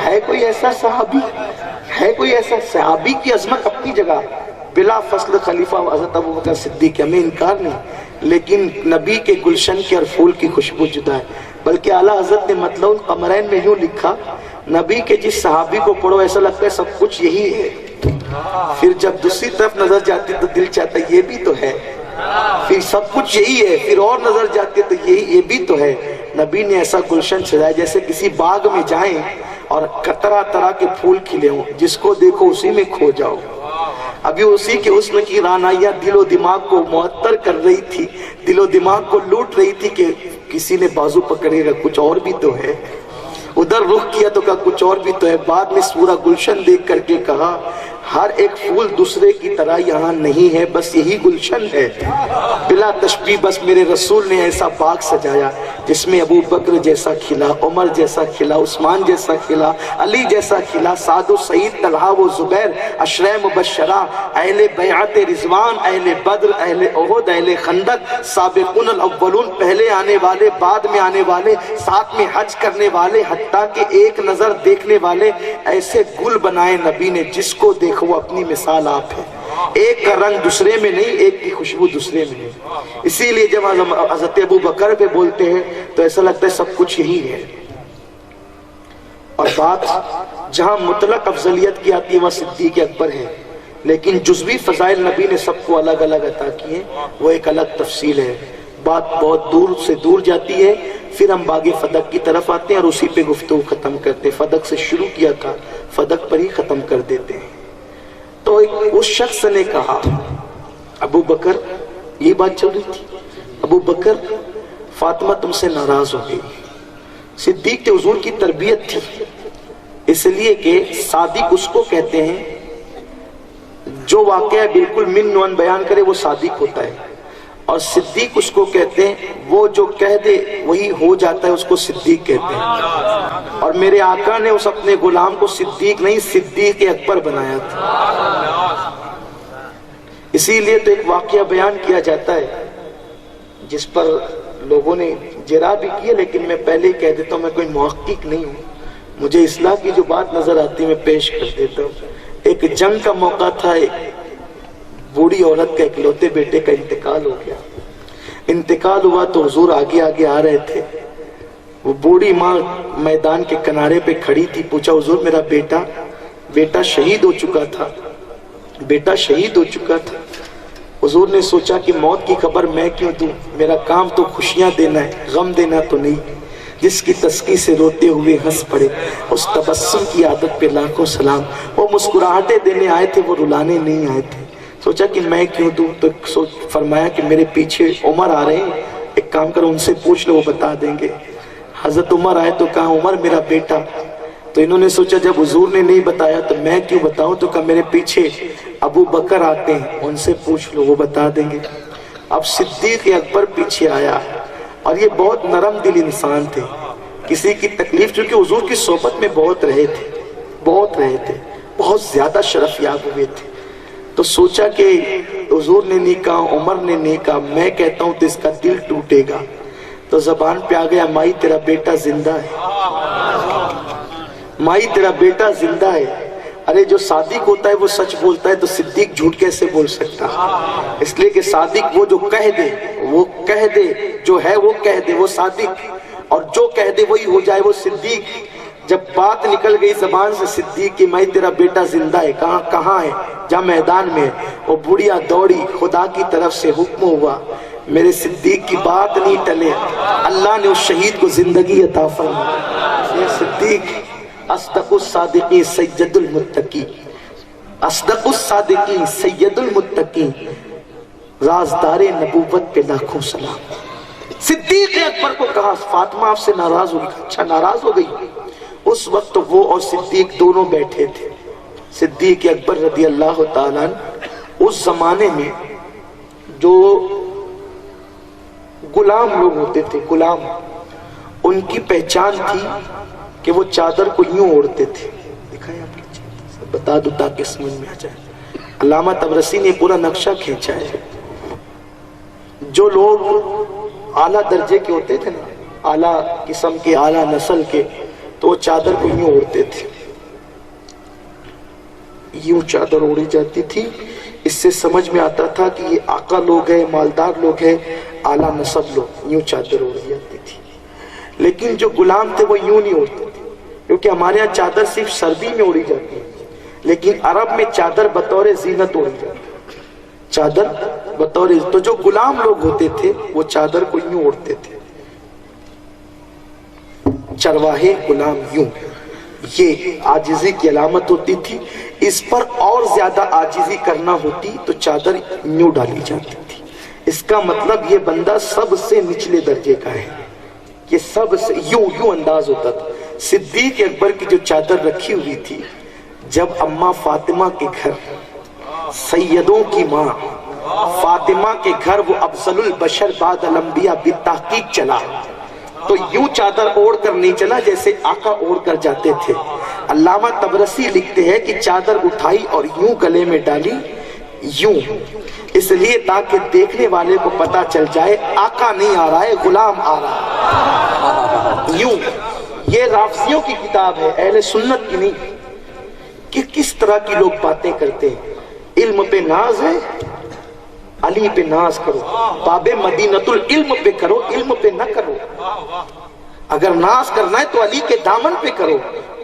ہے کوئی ایسا صحابی؟ ہے کوئی ایسا صحابی کی عظمت اپنی جگہ بلا فصل خلیفہ حضرت ابوبکر صدیق، ہمیں انکار نہیں، لیکن نبی کے گلشن کی اور پھول کی خوشبو جدا ہے. بلکہ اعلیٰ حضرت نے مطلب القمرین میں یوں لکھا، نبی کے جس صحابی کو پڑھو ایسا لگتا ہے سب کچھ یہی ہے، پھر جب دوسری طرف نظر جاتی تو دل چاہتا ہے یہ بھی تو ہے، پھر سب کچھ یہی ہے، پھر اور نظر جاتی ہے تو یہ بھی تو ہے. نبی نے ایسا گلشن سجایا جیسے کسی باغ میں جائیں اور طرح طرح کے پھول کھلے ہوں، جس کو دیکھو اسی میں کھو جاؤ. ابھی اسی کے حسن کی رعنائیاں دل و دماغ کو معطر کر رہی تھی، دل و دماغ کو لوٹ رہی تھی کہ کسی نے بازو پکڑے گا کچھ اور بھی تو ہے. ادھر رخ کیا تو کہا کچھ اور بھی تو ہے. بعد میں سورہ گلشن دیکھ کر کے کہا ہر ایک پھول دوسرے کی طرح یہاں نہیں ہے، بس یہی گلشن ہے. بلا تشبیہ بس میرے رسول نے ایسا باغ سجایا جس میں ابو بکر جیسا کھلا، عمر جیسا کھلا، عثمان جیسا کھلا، علی جیسا کھلا، سعد و سعید، طلحہ و زبیر، عشرہ مبشرہ، اہل بیعت رضوان، اہل بدر، اہل احد، اہل خندق، سابقون الاولون، پہلے آنے والے، بعد میں آنے والے، ساتھ میں حج کرنے والے، حتیٰ کہ ایک نظر دیکھنے والے. ایسے گل بنائے نبی نے جس کو دیکھو وہ اپنی مثال آپ ہے. ایک کا رنگ دوسرے میں نہیں، ایک کی خوشبو دوسرے میں نہیں. اسی لیے جب حضرت ابو بکر پہ بولتے ہیں تو ایسا لگتا ہے سب کچھ یہی ہے. اور بات جہاں مطلق افضلیت کی آتی ہے وہاں صدیق اکبر ہے، لیکن جزوی فضائل نبی نے سب کو الگ الگ عطا کیے، وہ ایک الگ تفصیل ہے. بات بہت دور سے دور جاتی ہے، پھر ہم باغ فدق کی طرف آتے ہیں اور اسی پہ گفتگو ختم کرتے ہیں. فدق سے شروع کیا تھا، فدق پر ہی ختم کر دیتے ہیں. تو اس شخص نے کہا ابو بکر، یہ بات چل رہی تھی، ابو بکر فاطمہ تم سے ناراض ہو گئی. صدیق کے حضور کی تربیت تھی، اس لیے کہ صادق اس کو کہتے ہیں جو واقعہ بالکل من نون بیان کرے وہ صادق ہوتا ہے، اور صدیق اس کو کہتے ہیں وہ جو کہہ دے وہی ہو جاتا ہے، اس کو صدیق کہتے ہیں. اور میرے آقا نے اس اپنے غلام کو صدیق نہیں صدیق اکبر بنایا تھا. اسی لیے تو ایک واقعہ بیان کیا جاتا ہے جس پر لوگوں نے جرا بھی کیا، لیکن میں پہلے ہی کہہ دیتا ہوں میں کوئی محقق نہیں ہوں، مجھے اصلاح کی جو بات نظر آتی ہے میں پیش کر دیتا ہوں۔ ایک جنگ کا موقع تھا، ایک بوڑھی عورت کا اکلوتے بیٹے کا انتقال ہو گیا۔ انتقال ہوا تو حضور آگے آگے آ رہے تھے، وہ بوڑھی ماں میدان کے کنارے پہ کھڑی تھی، پوچھا حضور میرا بیٹا شہید ہو چکا تھا، بیٹا شہید ہو چکا تھا۔ حضور نے سوچا کہ موت کی خبر میں کیوں دوں، میرا کام تو خوشیاں دینا ہے، غم دینا تو نہیں۔ جس کی تسکی سے روتے ہوئے ہنس پڑے، اس تبسم کی عادت پہ لاکھوں سلام۔ وہ مسکراہٹیں دینے آئے تھے، وہ رلانے نہیں آئے تھے۔ سوچا کہ میں کیوں دوں، تو فرمایا کہ میرے پیچھے عمر آ رہے ہیں، ایک کام کرو ان سے پوچھ لو، وہ بتا دیں گے۔ حضرت عمر آئے تو کہا عمر میرا بیٹا، تو انہوں نے سوچا جب حضور نے نہیں بتایا تو میں کیوں بتاؤں، تو کہا میرے پیچھے ابو بکر آتے ہیں، ان سے پوچھ لو وہ بتا دیں گے۔ اب صدیق اکبر پیچھے آیا، اور یہ بہت نرم دل انسان تھے، کسی کی تکلیف، چونکہ حضور کی صحبت میں بہت رہے تھے، بہت زیادہ شرف یاب ہوئے تھے، تو سوچا کہ حضور نے نہیں کہا، عمر نے نہیں کہا، میں کہتا ہوں تو اس کا دل ٹوٹے گا، تو زبان پہ آ گیا مائی تیرا بیٹا زندہ ہے، مائی تیرا بیٹا زندہ ہے۔ ارے جو صادق ہوتا ہے وہ سچ بولتا ہے، تو صدیق جھوٹ کیسے بول سکتا؟ اس لیے کہ صادق وہ جو کہہ دے وہ کہہ دے، جو ہے وہ کہہ دے، وہ صادق، اور جو کہہ دے وہی ہو جائے، وہ صدیق۔ جب بات نکل گئی زبان سے صدیق کی مائی تیرا بیٹا زندہ ہے، کہاں ہے؟ جا میدان میں۔ وہ بڑھیا دوڑی، خدا کی طرف سے حکم ہوا میرے صدیق کی بات نہیں ٹلے، اللہ نے اس شہید کو زندگی عطا فرمائی۔ یہ صدیق اصدق الصادقین سید المتقی، اصدق الصادقین سید المتقی، رازدار نبوت پہ لاکھوں سلام۔ صدیق اکبر کو کہا فاطمہ آپ سے ناراض ہوگی، اچھا ناراض ہو گئی۔ اس وقت وہ اور صدیق دونوں بیٹھے تھے۔ صدیق اکبر رضی اللہ تعالیٰ اس زمانے میں جو غلام لوگ ہوتے تھے، غلام، ان کی پہچان تھی کہ وہ چادر کو یوں اوڑھتے تھے، دکھائیں آپ کی چادر، بتا دو تاکہ سمجھ میں آ جائے۔ علامہ طبرسی نے پورا نقشہ کھینچا ہے۔ جو لوگ اعلیٰ درجے کے ہوتے تھے نا، اعلیٰ قسم کے، اعلیٰ نسل کے، تو وہ چادر کو یوں اوڑھتے تھے، یوں چادر اوڑھی جاتی تھی۔ اس سے سمجھ میں آتا تھا کہ یہ آقا لوگ ہیں، مالدار لوگ ہیں، اعلیٰ نسب لوگ، یوں چادر اوڑھی جاتی تھی۔ لیکن جو غلام تھے وہ یوں نہیں اوڑھتے تھے، کیونکہ ہمارے ہاں چادر صرف سردی میں اوڑھی جاتی ہے، لیکن عرب میں چادر بطور زینت اوڑھی جاتی ہے، چادر بطور، تو جو غلام لوگ ہوتے تھے وہ چادر کو یوں اوڑھتے تھے، چرواہے غلام یوں۔ یہ عاجزی کی علامت ہوتی تھی۔ اس پر اور زیادہ عاجزی کرنا ہوتی تو چادر یوں ڈالی جاتی تھی۔ اس کا مطلب یہ بندہ سب سے نچلے درجے کا ہے، یہ سب سے یوں انداز ہوتا تھا۔ صدیق اکبر کی جو چادر رکھی ہوئی تھی، جب اماں فاطمہ کے گھر، سیدوں کی ماں فاطمہ کے گھر، وہ افضل البشر بعد الانبیاء بالتحقیق چلا، تو یوں چادر اوڑھ کر نہیں چلا جیسے آقا اوڑھ کر جاتے تھے۔ علامہ طبرسی لکھتے ہیں کہ چادر اٹھائی اور یوں گلے میں ڈالی، یوں، اس لیے تاکہ دیکھنے والے کو پتا چل جائے آقا نہیں آ رہا ہے، غلام آ رہا ہے، یوں۔ یہ رافضیوں کی کتاب ہے، اہل سنت کی نہیں، کہ کس طرح کی لوگ باتیں کرتے ہیں۔ علم پہ ناز ہے، علی پہ ناز کرو، باب مدینۃ العلم پہ کرو، علم پہ نہ کرو۔ اگر ناز کرنا ہے تو علی کے دامن پہ کرو۔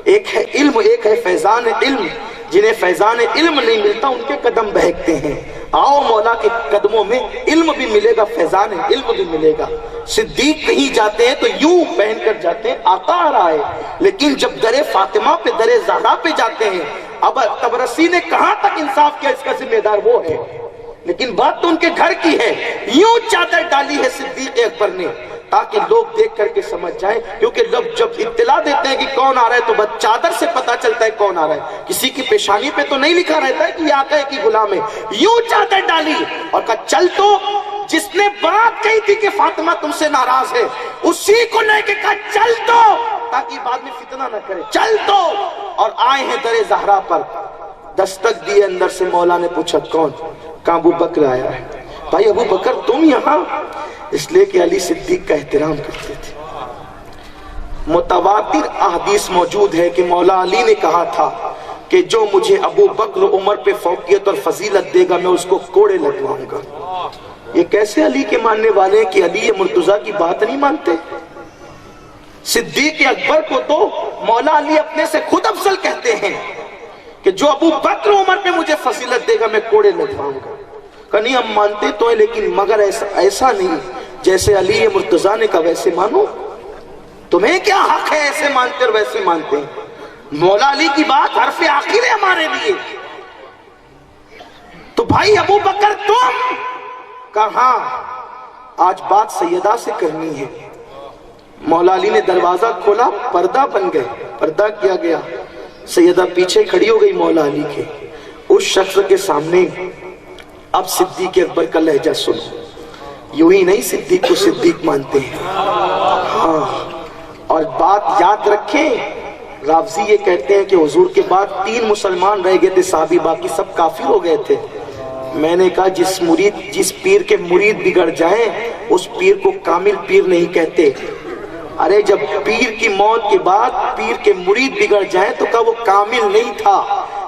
ایک ہے علم، ایک ہے فیضان علم۔ جنہیں فیضان علم نہیں ملتا ان کے قدم بہکتے ہیں۔ آؤ مولا کے قدموں میں، علم بھی ملے گا، فیضان علم بھی ملے گا۔ صدیق کہیں جاتے ہیں تو یوں پہن کر جاتے ہیں، آقا آ رہا ہے، لیکن جب در فاطمہ پہ، در زہرا پہ جاتے ہیں، اب طبرسی نے کہاں تک انصاف کیا، اس کا ذمہ دار وہ ہے، لیکن بات تو ان کے گھر کی ہے۔ یوں چادر ڈالی ہے صدیق اکبر نے تاکہ لوگ دیکھ کر کے سمجھ جائیں، کیونکہ لوگ جب اطلاع دیتے ہیں کہ کون آ رہا ہے تو بس چادر سے پتا چلتا ہے کون آ رہا ہے، کسی کی پیشانی پہ تو نہیں لکھا رہتا ہے کہ یہ آقا کی غلام ہے۔ یوں چادر ڈالی اور کہا چل، تو جس نے بات کہی تھی کہ فاطمہ تم سے ناراض ہے، اسی کو لے کے کہا چل تو، تاکہ بعد میں فتنہ نہ کرے، چل تو۔ اور آئے ہیں در زہرا پر، دستک دیے اندر سے، مولا نے پوچھا کون؟ کہاں ابو بکر آیا ہے. بھائی ابو بکر تم یہاں؟ اس لیے کہ علی صدیق کا احترام کرتے تھے. متواتر احادیث موجود ہے کہ مولا علی نے کہا تھا کہ جو مجھے ابو بکر عمر پہ فوقیت اور فضیلت دے گا میں اس کو کوڑے لگواؤں گا. یہ کیسے علی کے ماننے والے ہیں کہ علی مرتضیٰ کی بات نہیں مانتے؟ صدیق اکبر کو تو مولا علی اپنے سے خود افضل کہتے ہیں کہ جو ابو بکر عمر پہ مجھے فضیلت دے گا میں کوڑے لگواؤں گا. کہ نہیں ہم مانتے تو ہیں لیکن مگر ایسا نہیں جیسے علی مرتضیٰ نے کہا ویسے مانو. تمہیں کیا حق ہے ایسے مانتے اور ویسے مانتے ہیں؟ مولا علی کی بات حرف آخر ہے ہمارے لیے. تو بھائی ابو بکر تم کہاں؟ آج بات سیدہ سے کرنی ہے. مولا علی نے دروازہ کھولا، پردہ بن گئے، پردہ کیا گیا. سیدہ پیچھے کھڑی ہو گئی مولا علی کے. اس شخص کے سامنے اب صدیق اکبر کا لہجہ سنو. یوں ہی نہیں صدیق کو صدیق مانتے ہیں. ہاں، اور بات یاد رکھیں، رافضی یہ کہتے ہیں کہ حضور کے بعد 3 مسلمان رہ گئے تھے صحابی، باقی سب کافر ہو گئے تھے. میں نے کہا جس پیر کے مرید بگڑ جائیں اس پیر کو کامل پیر نہیں کہتے. ارے جب پیر کی موت کے بعد پیر کے مرید بگڑ جائیں تو کہا وہ کامل نہیں تھا،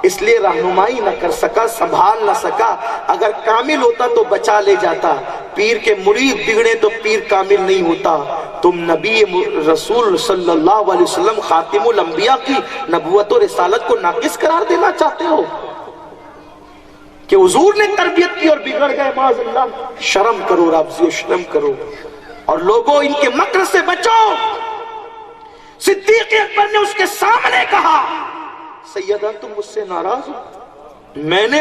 اس لیے رہنمائی نہ کر سکا، سنبھال نہ سکا. اگر کامل ہوتا تو بچا لے جاتا. پیر کے مرید بگڑے تو پیر کامل نہیں ہوتا. تم نبی رسول صلی اللہ علیہ وسلم خاتم الانبیاء کی نبوت و رسالت کو ناقص قرار دینا چاہتے ہو کہ حضور نے تربیت کی اور بگڑ گئے؟ معاذ اللہ. شرم کرو رابطی، شرم کرو اور لوگوں ان کے مکر سے بچو. صدیق اکبر نے اس کے سامنے کہا سیدہ تم مجھ سے ناراض ہو؟ میں نے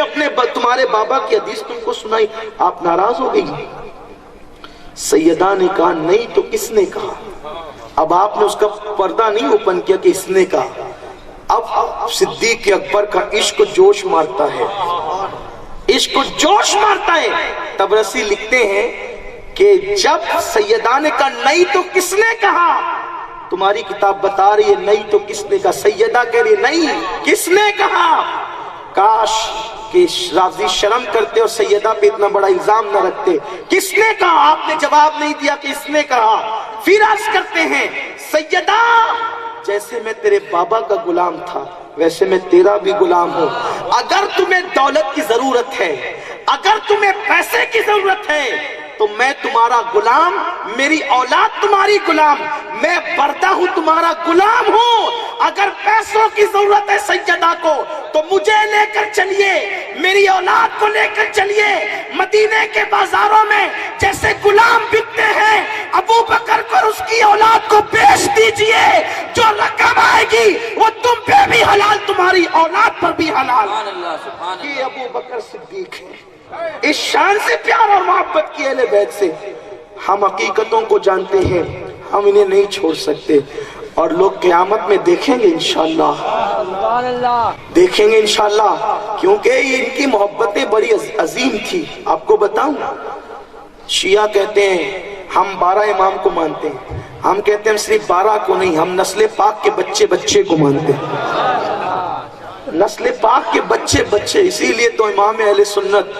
تمہارے بابا کی حدیث تم کو سنائی، آپ ناراض ہو گئی؟ سیدہ نے کہا نہیں تو کس نے کہا؟ اب آپ نے اس کا پردہ نہیں اوپن کیا کہ اس نے کہا. اب صدیق اکبر کا عشق جوش مارتا ہے، عشق جوش مارتا ہے. تبرسی لکھتے ہیں کہ جب سیدہ نے کہا نہیں تو کس نے کہا، تمہاری کتاب بتا رہی ہے نہیں تو کس نے کہا، سیدہ کہہ رہی ہے نہیں کس نے کہا. کاش کہ رافضی شرم کرتے اور سیدہ پہ اتنا بڑا الزام نہ رکھتے. کس نے کہا؟ آپ نے جواب نہیں دیا کہ اس نے کہا. پھر عرض کرتے ہیں سیدہ جیسے میں تیرے بابا کا غلام تھا ویسے میں تیرا بھی غلام ہوں. اگر تمہیں دولت کی ضرورت ہے، اگر تمہیں پیسے کی ضرورت ہے تو میں تمہارا غلام، میری اولاد تمہاری غلام، میں بردہ ہوں تمہارا غلام ہوں. اگر پیسوں کی ضرورت ہے سیدہ کو تو مجھے لے کر چلیے، میری اولاد کو لے کر چلیے. مدینے کے بازاروں میں جیسے غلام بکتے ہیں ابو بکر کو اس کی اولاد کو بیچ دیجئے. جو رقم آئے گی وہ تم پہ بھی حلال، تمہاری اولاد پر بھی حلال. یہ ابو بکر صدیق ہے. اس شان سے پیار اور محبت کی اہل بیت سے ہم حقیقتوں کو جانتے ہیں، ہم انہیں نہیں چھوڑ سکتے. اور لوگ قیامت میں دیکھیں گے انشاءاللہ، دیکھیں گے انشاءاللہ، کیونکہ یہ ان کی محبتیں بڑی عظیم تھی. آپ کو بتاؤں، شیعہ کہتے ہیں ہم 12 امام کو مانتے ہیں، ہم کہتے ہیں صرف 12 کو نہیں، ہم نسل پاک کے بچے بچے کو مانتے ہیں. نسل پاک کے بچے بچے. اسی لیے تو امام اہل سنت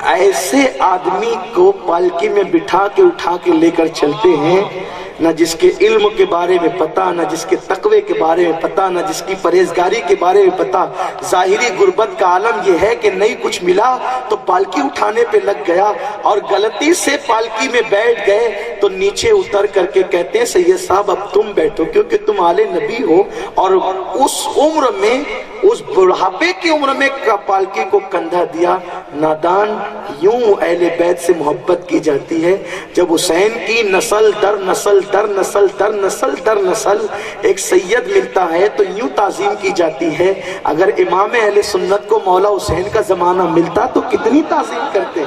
ایسے آدمی کو پالکی میں بٹھا کے اٹھا کے لے کر چلتے ہیں نہ جس کے علم کے بارے میں پتا، نہ جس کے تقوی کے بارے میں پتا، نہ جس کی پرہیزگاری کے بارے میں پتا. ظاہری غربت کا عالم یہ ہے کہ نہیں کچھ ملا تو پالکی اٹھانے پہ لگ گیا، اور غلطی سے پالکی میں بیٹھ گئے تو نیچے اتر کر کے کہتے ہیں سید صاحب اب تم بیٹھو کیونکہ تم آل نبی ہو. اور اس عمر میں، اس بڑھاپے کی عمر میں پالکی کو کندھا دیا. نادان. یوں اہل بیت سے محبت کی جاتی ہے. جب حسین کی نسل در نسل در نسل در نسل در نسل ایک سید ملتا ہے تو یوں تعظیم کی جاتی ہے. اگر امام اہل سنت کو مولا حسین کا زمانہ ملتا تو کتنی تعظیم کرتے.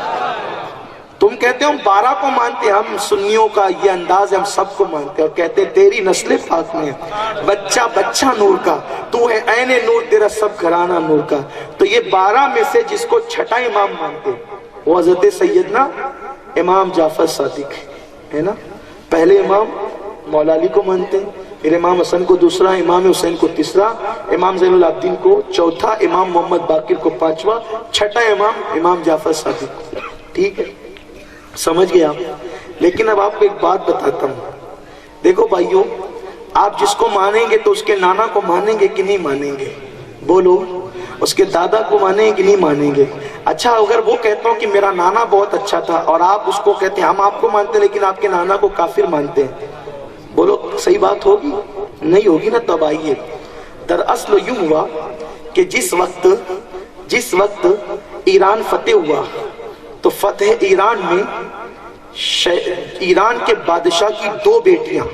تم کہتے ہو ہم 12 کو مانتے، ہم سنیوں کا یہ انداز ہے، ہم سب کو مانتے اور کہتے تیری نسل پاک میں بچہ بچہ نور کا، تو ہے عین نور، تیرا سب گھرانہ نور کا. تو یہ 12 میں سے جس کو چھٹا امام مانتے وہ حضرت سیدنا امام جعفر صادق ہے نا. پہلے امام مولا علی کو مانتے ہیں، پھر امام حسن کو دوسرا، امام حسین کو تیسرا، امام زین العابدین کو چوتھا، امام محمد باقر کو پانچواں، چھٹا امام جعفر صادق کو۔ ٹھیک ہے، سمجھ گئے آپ؟ لیکن اب آپ کو ایک بات بتاتا ہوں، دیکھو بھائیوں، آپ جس کو مانیں گے تو اس کے نانا کو مانیں گے کہ نہیں مانیں گے؟ بولو، اس کے دادا کو مانیں گے کہ نہیں مانیں گے؟ اچھا، اگر وہ کہتا ہوں کہ میرا نانا بہت اچھا تھا اور آپ اس کو کہتے ہیں ہم آپ کو مانتے لیکن آپ کے نانا کو کافر مانتے ہیں، بولو صحیح بات ہوگی؟ نہیں ہوگی نا۔ تب آئیے، دراصل یوں ہوا کہ جس وقت ایران فتح ہوا تو فتح ایران میں ایران کے بادشاہ کی 2 بیٹیاں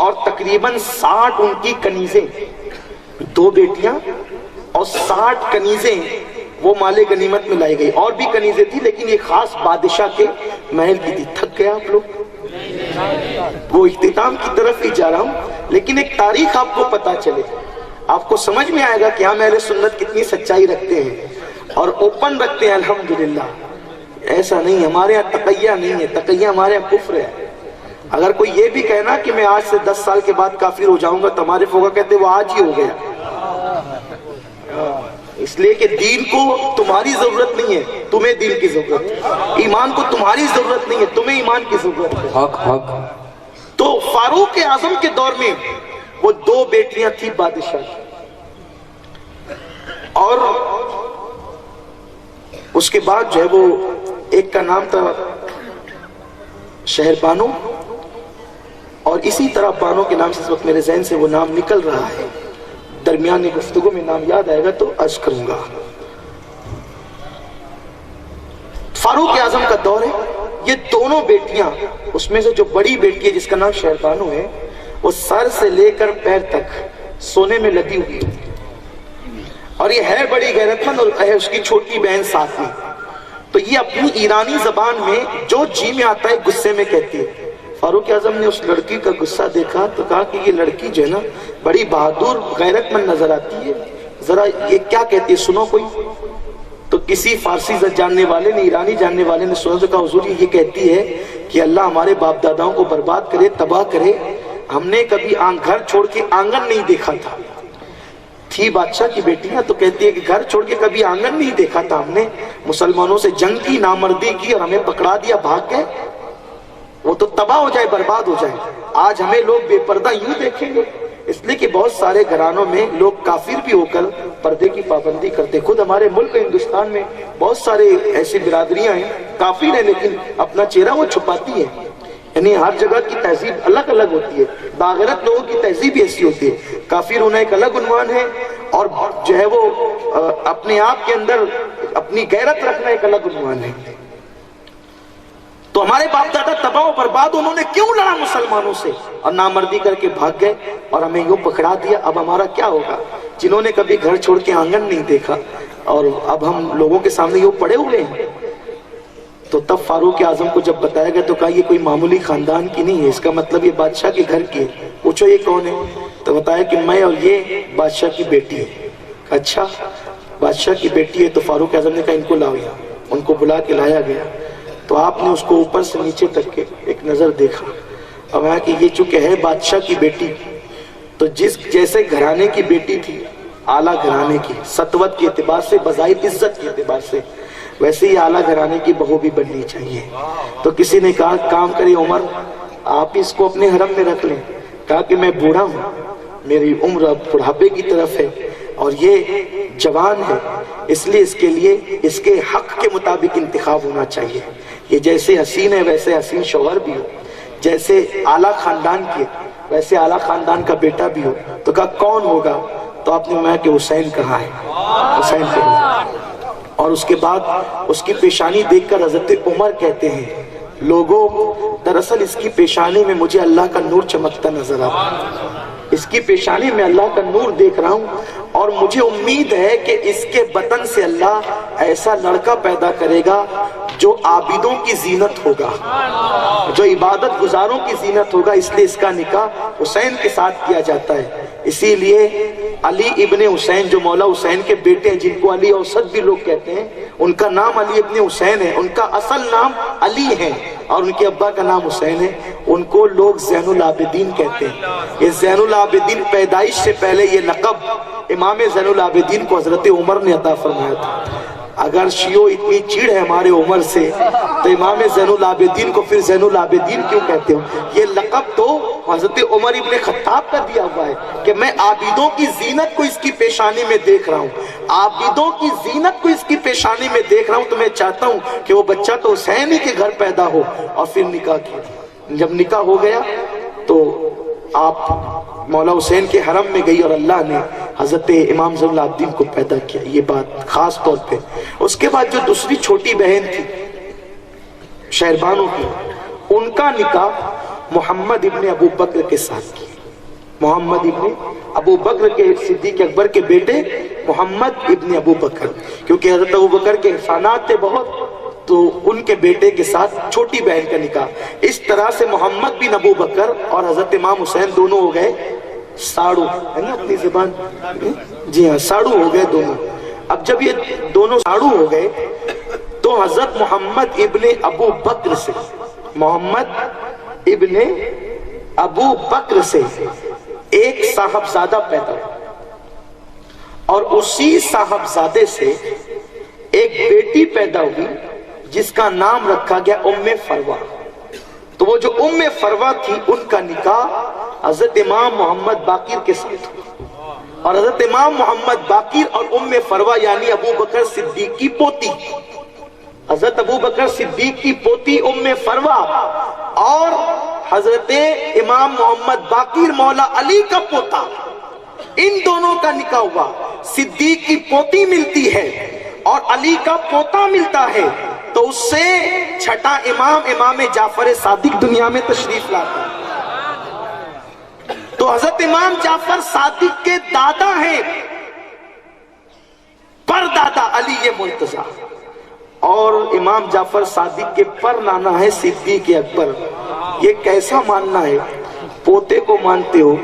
اور تقریباً 60 ان کی کنیزیں، 2 بیٹیاں اور 60 کنیزیں وہ مال غنیمت میں لائی گئی۔ اور بھی کنیزیں تھی لیکن یہ خاص بادشاہ کے محل کی تھی۔ تھک گیا آپ لوگ؟ وہ اختتام کی طرف ہی جا رہا ہوں، لیکن ایک تاریخ آپ کو پتا چلے، آپ کو سمجھ میں آئے گا کہ ہم اہل سنت کتنی سچائی رکھتے ہیں اور اوپن رکھتے ہیں۔ الحمدللہ ایسا نہیں، ہمارے یہاں تقیہ نہیں ہے، تقیہ ہمارے یہاں کفر ہے۔ اگر کوئی یہ بھی کہنا کہ میں آج سے 10 سال کے بعد کافر ہو جاؤں گا تو ہمارے فقہ کہتے وہ آج ہی ہو گیا، اس لیے کہ دین کو تمہاری ضرورت نہیں ہے، تمہیں دین کی ضرورت ہے۔ ایمان کو تمہاری ضرورت نہیں ہے، تمہیں ایمان کی ضرورت ہے۔ حق تو فاروق اعظم کے دور میں وہ 2 بیٹیاں تھی بادشاہ کی، اور اس کے بعد جو ہے وہ ایک کا نام تھا شہر بانو، اور اسی طرح بانو کے نام سے اس وقت میرے ذہن سے وہ نام نکل رہا ہے، درمیانی گفتگو میں نام یاد آئے گا تو عرض کروں گا۔ فاروق اعظم کا دور ہے، یہ دونوں بیٹیاں، اس میں سے جو بڑی بیٹی ہے جس کا نام شہر بانو ہے، وہ سر سے لے کر پیر تک سونے میں لگی ہوئی، اور یہ ہے بڑی غیرت مند، اور ہے اس کی چھوٹی بہن ساتھ میں۔ تو یہ اپنی ایرانی زبان میں جو جی میں آتا ہے غصے میں کہتی ہے۔ فاروق اعظم نے اس لڑکی کا غصہ دیکھا تو کہا کہ یہ لڑکی جو ہے نا بڑی بہادر غیرت مند نظر آتی ہے، ذرا یہ کیا کہتی ہے سنو کوئی۔ تو کسی فارسی جاننے والے نے، ایرانی جاننے والے نے سنا تو کہا حضور یہ کہتی ہے کہ اللہ ہمارے باپ داداؤں کو برباد کرے، تباہ کرے، ہم نے کبھی گھر چھوڑ کے آنگن نہیں دیکھا تھا۔ تھی بادشاہ کی بیٹیاں تو کہتی ہے کہ گھر چھوڑ کے کبھی آنگن نہیں دیکھا تھا ہم نے، مسلمانوں سے جنگ کی، نامردی کی اور ہمیں پکڑا دیا، بھاگ گئے، وہ تو تباہ ہو جائے، برباد ہو جائے۔ آج ہمیں لوگ بے پردہ یوں دیکھیں گے، اس لیے کہ بہت سارے گھرانوں میں لوگ کافر بھی ہو کر پردے کی پابندی کرتے۔ خود ہمارے ملک ہندوستان میں بہت سارے ایسی برادریاں ہیں کافر ہیں لیکن اپنا چہرہ وہ چھپاتی ہیں، یعنی ہر جگہ کی تہذیب الگ الگ ہوتی ہے، باغیرت لوگوں کی تہذیب ایسی ہوتی ہے۔ کافر ہونا ایک الگ عنوان ہے اور جو ہے وہ اپنے آپ کے اندر اپنی غیرت رکھنا ایک الگ عنوان ہے۔ تو ہمارے باپ دادا تباہ و برباد، انہوں نے کیوں لڑا مسلمانوں سے اور نامردی کر کے بھاگ گئے اور ہمیں یوں پکڑا دیا۔ اب ہمارا کیا ہوگا جنہوں نے کبھی گھر چھوڑ کے آنگن نہیں دیکھا اور اب ہم لوگوں کے سامنے یوں پڑے ہوئے ہیں۔ تو تب فاروق اعظم کو جب بتایا گیا تو کہا یہ کوئی معمولی خاندان کی نہیں ہے، اس کا مطلب یہ بادشاہ کے گھر کی ہے۔ پوچھو یہ کون ہے؟ تو بتایا کہ میں اور یہ بادشاہ کی بیٹی ہے۔ اچھا بادشاہ کی بیٹی ہے؟ تو فاروق اعظم نے کہا ان کو لاؤ یہاں۔ ان کو بلا کے لایا گیا تو آپ نے اس کو اوپر سے نیچے تک کے ایک نظر دیکھا اور کہا کہ یہ چونکہ ہے بادشاہ کی بیٹی تو جیسے گھرانے کی بیٹی تھی، اعلیٰ گھرانے کی، سطوت کے اعتبار سے، بظاہر عزت کے اعتبار سے، ویسے ہی اعلیٰ گھرانے کی بہو بھی بننی چاہیے۔ تو کسی نے کہا کام کرے عمر آپ اس کو اپنے حرم میں رکھ لیں۔ کہا کہ میں بوڑھا ہوں، میری عمر اب بڑھاپے کی طرف ہے اور یہ جوان ہے، اس لیے اس کے لیے اس کے حق کے مطابق انتخاب ہونا چاہیے۔ یہ جیسے حسین ہے ویسے حسین شوہر بھی ہو، جیسے اعلیٰ خاندان کی ویسے اعلیٰ خاندان کا بیٹا بھی ہو۔ تو کہا کون ہوگا؟ تو آپ نے کہا کہ حسین کہاں ہے، حسین کہاں ہے۔ اور اس کے بعد اس کی پیشانی دیکھ کر حضرت عمر کہتے ہیں لوگوں دراصل اس کی پیشانی میں مجھے اللہ کا نور چمکتا نظر آ رہا ہے، اس کی پیشانی میں اللہ کا نور دیکھ رہا ہوں اور مجھے امید ہے کہ اس کے بطن سے اللہ ایسا لڑکا پیدا کرے گا جو عابدوں کی زینت ہوگا، جو عبادت گزاروں کی زینت ہوگا، اس لیے اس کا نکاح حسین کے ساتھ کیا جاتا ہے۔ اسی لیے علی ابن حسین جو مولا حسین کے بیٹے ہیں، جن کو علی اوسط بھی لوگ کہتے ہیں، ان کا نام علی ابن حسین ہے، ان کا اصل نام علی ہے اور ان کے ابا کا نام حسین ہے، ان کو لوگ زین العابدین کہتے ہیں۔ یہ زین العابدین پیدائش سے پہلے یہ لقب امام زین العابدین کو حضرت عمر نے عطا فرمایا تھا۔ اگر شیعو اتنی چیڑ ہے ہمارے عمر سے تو امام زین العابدین کو پھر زین العابدین کیوں کہتے ہو؟ یہ لقب تو حضرت عمر ابن خطاب کا دیا ہوا ہے کہ میں عابدوں کی زینت کو اس کی پیشانی میں دیکھ رہا ہوں، عابدوں کی زینت کو اس کی پیشانی میں دیکھ رہا ہوں، تو میں چاہتا ہوں کہ وہ بچہ تو حسین ہی کے گھر پیدا ہو۔ اور پھر نکاح کیا۔ جب نکاح ہو گیا تو آپ مولا حسین کے حرم میں گئی اور اللہ نے حضرت امام زین العابدین کو پیدا کیا، یہ بات خاص طور پہ۔ اس کے بعد جو دوسری چھوٹی بہن تھی شہربانو کی، ان کا نکاح محمد ابن ابو بکر کے ساتھ کیا۔ محمد ابن ابو بکر کے صدیق اکبر کے بیٹے محمد ابن ابو بکر، کیونکہ حضرت ابو بکر کے احسانات تھے بہت، تو ان کے بیٹے کے ساتھ چھوٹی بہن کا نکاح۔ اس طرح سے محمد بن ابو بکر اور حضرت امام حسین دونوں ہو گئے ساڑو، ہے نا اپنی زبان، جی ہاں ساڑو ہو گئے دونوں۔ اب جب یہ دونوں ساڑو ہو گئے تو حضرت محمد ابن ابو بکر سے، محمد ابن ابو بکر سے ایک صاحبزادہ پیدا ہوا، اور اسی صاحبزادے سے ایک بیٹی پیدا ہوئی جس کا نام رکھا گیا ام فروہ۔ تو وہ جو ام فروہ تھی ان کا نکاح حضرت امام محمد باقر کے ساتھ ہوا، اور حضرت امام محمد باقر اور ام فروہ یعنی ابو بکر صدیق کی پوتی، حضرت ابو بکر صدیق کی پوتی ام فروہ اور حضرت امام محمد باقر مولا علی کا پوتا، ان دونوں کا نکاح ہوا۔ صدیق کی پوتی ملتی ہے اور علی کا پوتا ملتا ہے، تو اس سے چھٹا امام جعفر صادق دنیا میں تشریف لاتا ہے۔ تو حضرت امام جعفر صادق کے دادا ہیں، پر دادا علی مرتضیٰ، اور امام جعفر صادق کے پر نانا ہے صدیق اکبر۔ یہ کیسا ماننا ہے؟ پوتے کو مانتے ہو،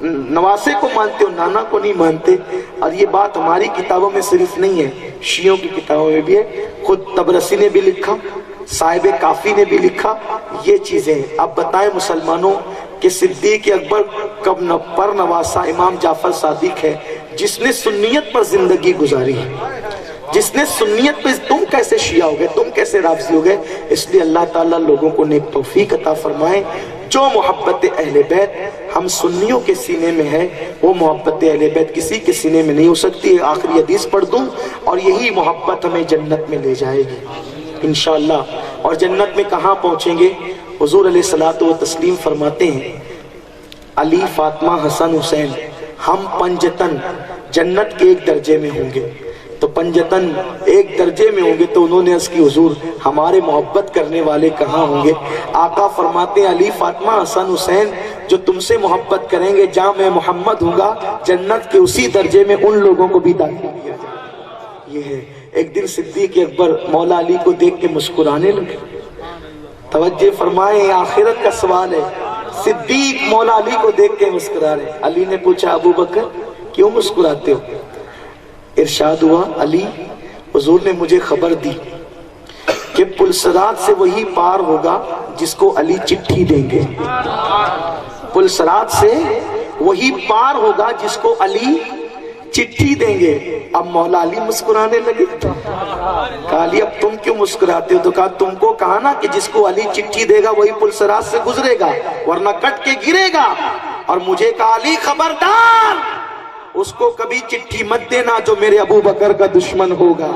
نواسے کو مانتے ہو، نانا کو نہیں مانتے۔ اور یہ بات ہماری کتابوں میں صرف نہیں ہے، شیعوں کی کتابوں میں بھی ہے، خود طبرسی نے بھی لکھا، صاحب کافی نے بھی لکھا یہ چیزیں۔ اب بتائیں مسلمانوں کہ صدیق اکبر کب پر نواسا امام جعفر صادق ہے جس نے سنیت پر زندگی گزاری ہے، جس نے سنیت پر، تم کیسے شیعہ ہو گئے، تم کیسے رافضی ہو گئے؟ اس لیے اللہ تعالیٰ لوگوں کو نیک توفیق عطا فرمائے۔ جو محبت اہل بیت ہم سنیوں کے سینے میں ہے، وہ محبت اہل بیت کسی کے سینے میں نہیں ہو سکتی۔ آخری حدیث پڑھ دوں، اور یہی محبت ہمیں جنت میں لے جائے گی انشاءاللہ۔ اور جنت میں کہاں پہنچیں گے؟ حضور علیہ الصلوۃ والتسلیم فرماتے ہیں علی، فاطمہ، حسن، حسین ہم پنجتن جنت کے ایک درجے میں ہوں گے۔ تو پنجتن ایک درجے میں ہوں گے، تو انہوں نے اس کی حضور ہمارے محبت کرنے والے کہاں ہوں گے؟ آقا فرماتے ہیں علی، فاطمہ، حسن، حسین جو تم سے محبت کریں گے، جہاں میں محمد ہوں گا جنت کے اسی درجے میں ان لوگوں کو بھی داخل کیا جائے۔ یہ ہے۔ ایک دن صدیق اکبر مولا علی کو دیکھ کے مسکرانے لگے۔ توجہ فرمائیں، آخرت کا سوال ہے۔ صدیق مولا علی کو دیکھ کے مسکرا رہے۔ علی نے پوچھا ابو بکر کیوں مسکراتے ہو؟ ارشاد ہوا علی، حضور نے مجھے خبر دی کہ پلسرات سے وہی پار ہوگا جس کو علی چٹھی دیں گے، پلسرات سے وہی پار ہوگا جس کو علی چٹھی دیں گے۔ اب مولا علی مسکرانے لگے۔ کہا علی اب تم کیوں مسکراتے ہو؟ تو کہا تم کو کہا نا کہ جس کو علی چٹھی دے گا وہی پلسرات سے گزرے گا ورنہ کٹ کے گرے گا، اور مجھے کہا علی خبردار اس کو کبھی چٹھی مت دینا جو میرے ابو بکر کا دشمن ہوگا۔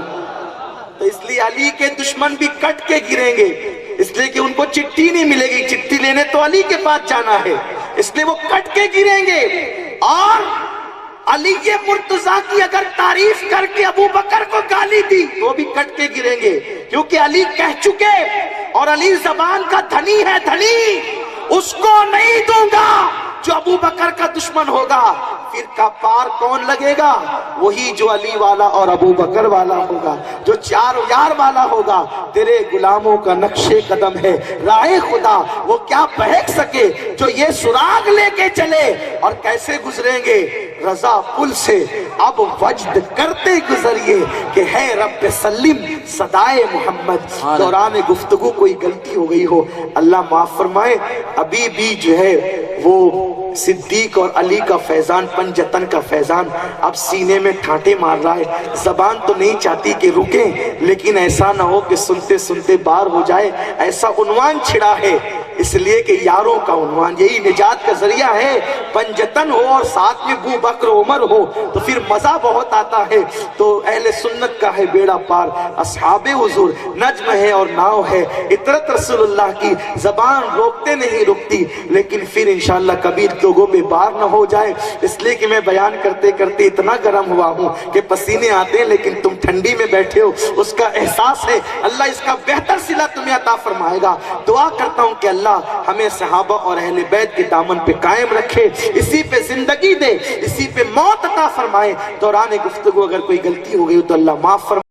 تو اس لیے علی کے دشمن بھی کٹ کے گریں گے، اس لیے کہ ان کو چٹھی نہیں ملے گی، چٹھی لینے تو علی کے پاس جانا ہے، اس لیے وہ کٹ کے گریں گے۔ اور علی مرتضیٰ کی اگر تعریف کر کے ابو بکر کو گالی دی تو بھی کٹ کے گریں گے، کیونکہ علی کہہ چکے، اور علی زبان کا دھنی ہے، دھنی اس کو نہیں دوں گا جو ابو بکر کا دشمن ہوگا۔ پھر کا پار کون لگے گا؟ وہی جو علی والا اور ابو بکر والا ہوگا، جو چار یار والا ہوگا۔ تیرے غلاموں کا نقش قدم ہے راہ خدا، وہ کیا بہک سکے جو یہ سراغ لے کے چلے، اور کیسے گزریں گے؟ رضا پل سے اب وجد کرتے گزریے کہ ہے رب سلم صدائے محمد. دوران گفتگو کوئی غلطی ہو گئی ہو اللہ معاف فرمائے. ابھی بھی جو ہے وہ صدیق اور علی کا فیضان، پنجتن کا فیضان اب سینے میں ٹھانٹے مار رہا ہے. زبان تو نہیں چاہتی کہ رکیں، لیکن ایسا نہ ہو کہ سنتے سنتے بار ہو جائے. ایسا عنوان چھڑا ہے اس لیے کہ یاروں کا عنوان یہی نجات کا ذریعہ ہے. پنجتن ہو اور ساتھ میں ابو بکر عمر ہو تو پھر مزہ بہت آتا ہے. تو اہل سنت کا ہے بیڑا پار، اصحاب حضور نجم ہے اور ناؤ ہے. اطرت رسول اللہ کی زبان روکتے نہیں رکتی، لیکن پھر انشاءاللہ کبھی لوگوں پہ بار نہ ہو جائے. اس لیے کہ میں بیان کرتے کرتے اتنا گرم ہوا ہوں کہ پسینے آتے ہیں، لیکن تم ٹھنڈی میں بیٹھے ہو، اس کا احساس ہے. اللہ اس کا بہتر صلہ تمہیں عطا فرمائے گا. دعا کرتا ہوں کہ اللہ ہمیں صحابہ اور اہل بیت کے دامن پہ قائم رکھے، اسی پہ زندگی دے، اسی پہ موت عطا فرمائے. دوران گفتگو اگر کوئی غلطی ہو گئی تو اللہ معاف فرمائے.